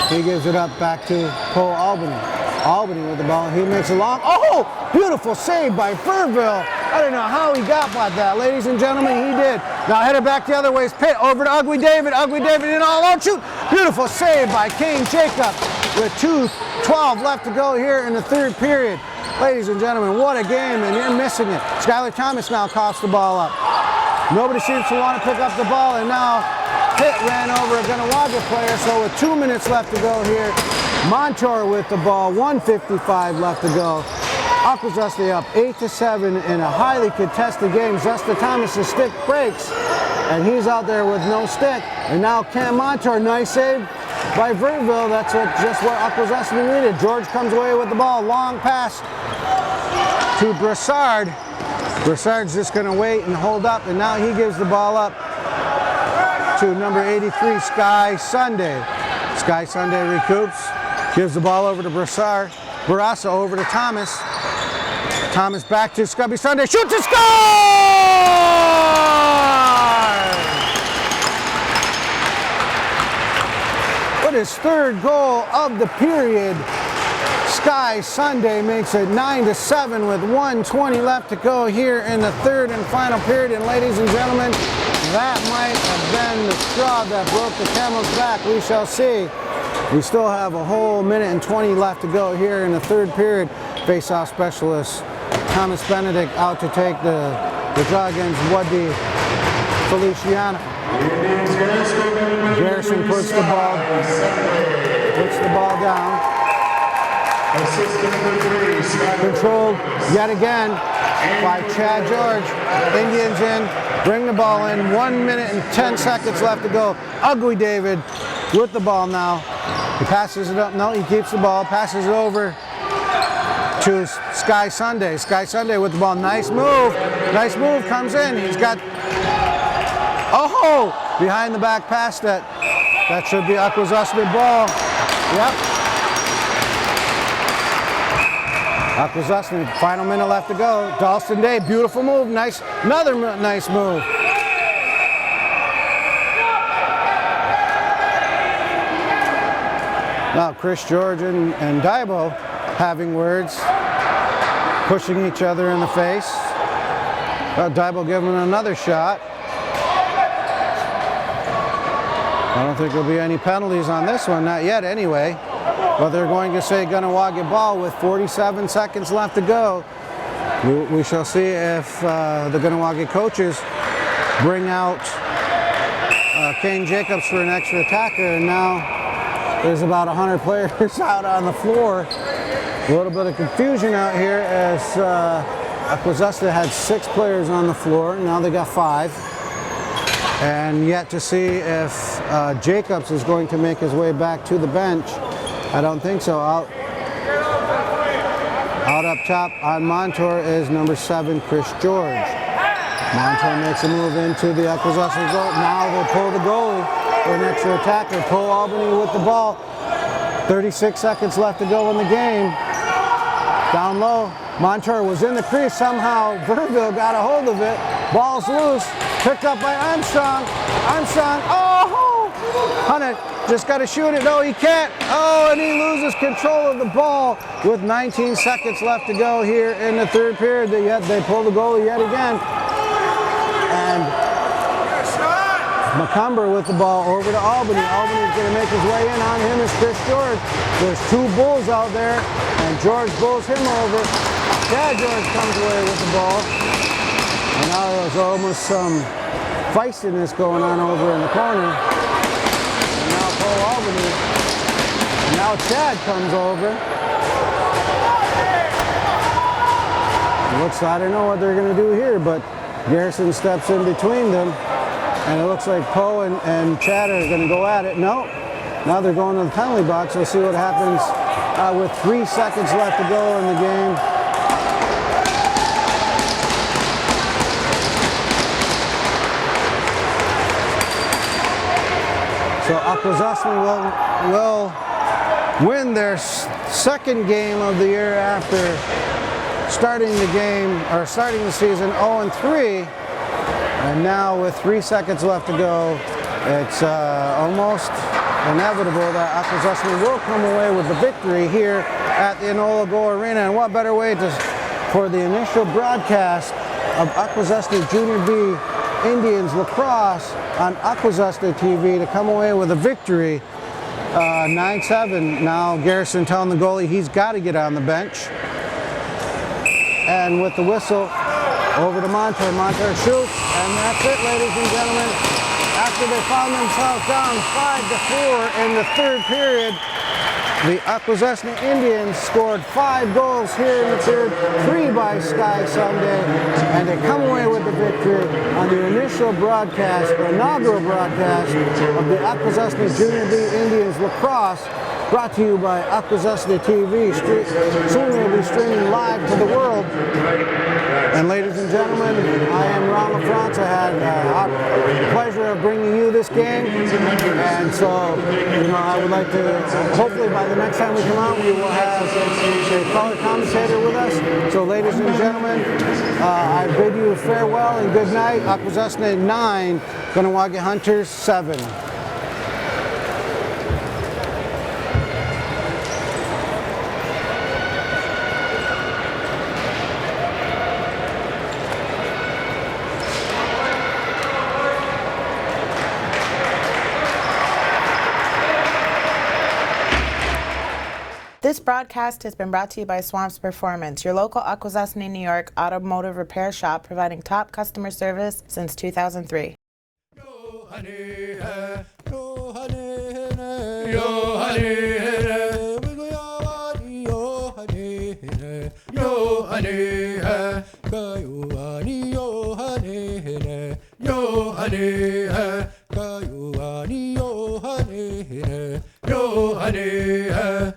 He gives it up back to Poe Albany. Albany with the ball. He makes a long, oh, beautiful save by Furville. I don't know how he got by that. Ladies and gentlemen, he did. Now headed back the other way is Pitt. Over to Ugly David. Ugly David in all out shoot. Beautiful save by Kane Jacobs with 2:12 left to go here in the third period. Ladies and gentlemen, what a game, and you're missing it. Skylar Thomas now coughs the ball up. Nobody seems to want to pick up the ball, and now Pitt ran over a Kahnawake player, so with 2 minutes left to go here, Montour with the ball, 1:55 left to go. Akwesasne up 8-7 in a highly contested game. Zesta Thomas' stick breaks, and he's out there with no stick. And now Cam Montour, nice save by Verville. That's just what Akwesasne needed. George comes away with the ball, long pass to Brassard. Brassard's just going to wait and hold up, and now he gives the ball up to number 83, Sky Sunday. Sky Sunday recoups, gives the ball over to Brassard. Barassa over to Thomas. Thomas back to Scubby Sunday, shoots and scores! With his third goal of the period, Sky Sunday makes it 9-7 with 1:20 left to go here in the third and final period. And ladies and gentlemen, that might have been the straw that broke the camel's back. We shall see. We still have a whole minute and 20 left to go here in the third period. Face-off specialist Thomas Benedict out to take the draw against Waddy Feliciano. Garrison puts the ball down. Controlled yet again by Chad George. Indians in, bring the ball in. 1 minute and 10 seconds left to go. Ugly David with the ball now. He passes it up. No, he keeps the ball. Passes it over to Sky Sunday. Sky Sunday with the ball. Nice move. Nice move comes in. He's got, oh, behind the back pass that should be Akwesasne ball. Yep. Akwesasne, final minute left to go. Dalston Day, beautiful move. Nice, another nice move. Now Chris George and Daibo having words, pushing each other in the face. Daibo giving another shot. I don't think there'll be any penalties on this one, not yet anyway. But they're going to say Kahnawake ball with 47 seconds left to go. We shall see if the Kahnawake coaches bring out Kane Jacobs for an extra attacker, and now there's about 100 players out on the floor. A little bit of confusion out here as Akwesasne had 6 players on the floor. Now they got 5. And yet to see if Jacobs is going to make his way back to the bench. I don't think so. Out up top on Montour is number 7, Chris George. Montour makes a move into the Akwesasne goal. Now they pull the goalie for an extra attacker. Poe Albany with the ball. 36 seconds left to go in the game. Down low. Montour was in the crease. Somehow Verville got a hold of it. Ball's loose. Picked up by Armstrong. Armstrong. Oh! Hunnit just got to shoot it. No, he can't. Oh, and he loses control of the ball with 19 seconds left to go here in the third period. They pull the goalie yet again. And McCumber with the ball over to Albany. Albany's going to make his way in. On him is Chris George. There's 2 bulls out there, and George bulls him over. Chad George comes away with the ball. And now there's almost some feistiness going on over in the corner. And now Paul Albany. And now Chad comes over. I don't know what they're going to do here, but Garrison steps in between them. And it looks like Poe and Chad are going to go at it. No, now they're going to the penalty box. We'll see what happens with 3 seconds left to go in the game. So Akwesasne will win their second game of the year after starting the season 0-3. And now with 3 seconds left to go, it's almost inevitable that Akwesasne will come away with the victory here at the Enola Go Arena. And what better way for the initial broadcast of Akwesasne Junior B Indians Lacrosse on Akwesasne TV to come away with a victory, 9-7. Now Garrison telling the goalie he's got to get on the bench. And with the whistle, over to Montour. Montour shoots, and that's it, ladies and gentlemen. After they found themselves down 5-4 in the third period, the Akwesasne Indians scored 5 goals here in the third, 3 by Sky Sunday, and they come away with the victory on the initial broadcast, or inaugural broadcast of the Akwesasne Junior B Indians Lacrosse, brought to you by Akwesasne TV. Soon we'll be streaming live to the world. And ladies and gentlemen, I am Ron LaFrance. I had the pleasure of bringing you this game. And so, I would like to, hopefully by the next time we come out, we will have a color commentator with us. So ladies and gentlemen, I bid you farewell and good night. Akwesasne 9, Kahnawake Hunters 7. This broadcast has been brought to you by Swamps Performance, your local Akwesasne, New York automotive repair shop providing top customer service since 2003. Yo honey, yo honey, yo honey, yo honey, yo honey, yo honey, yo honey.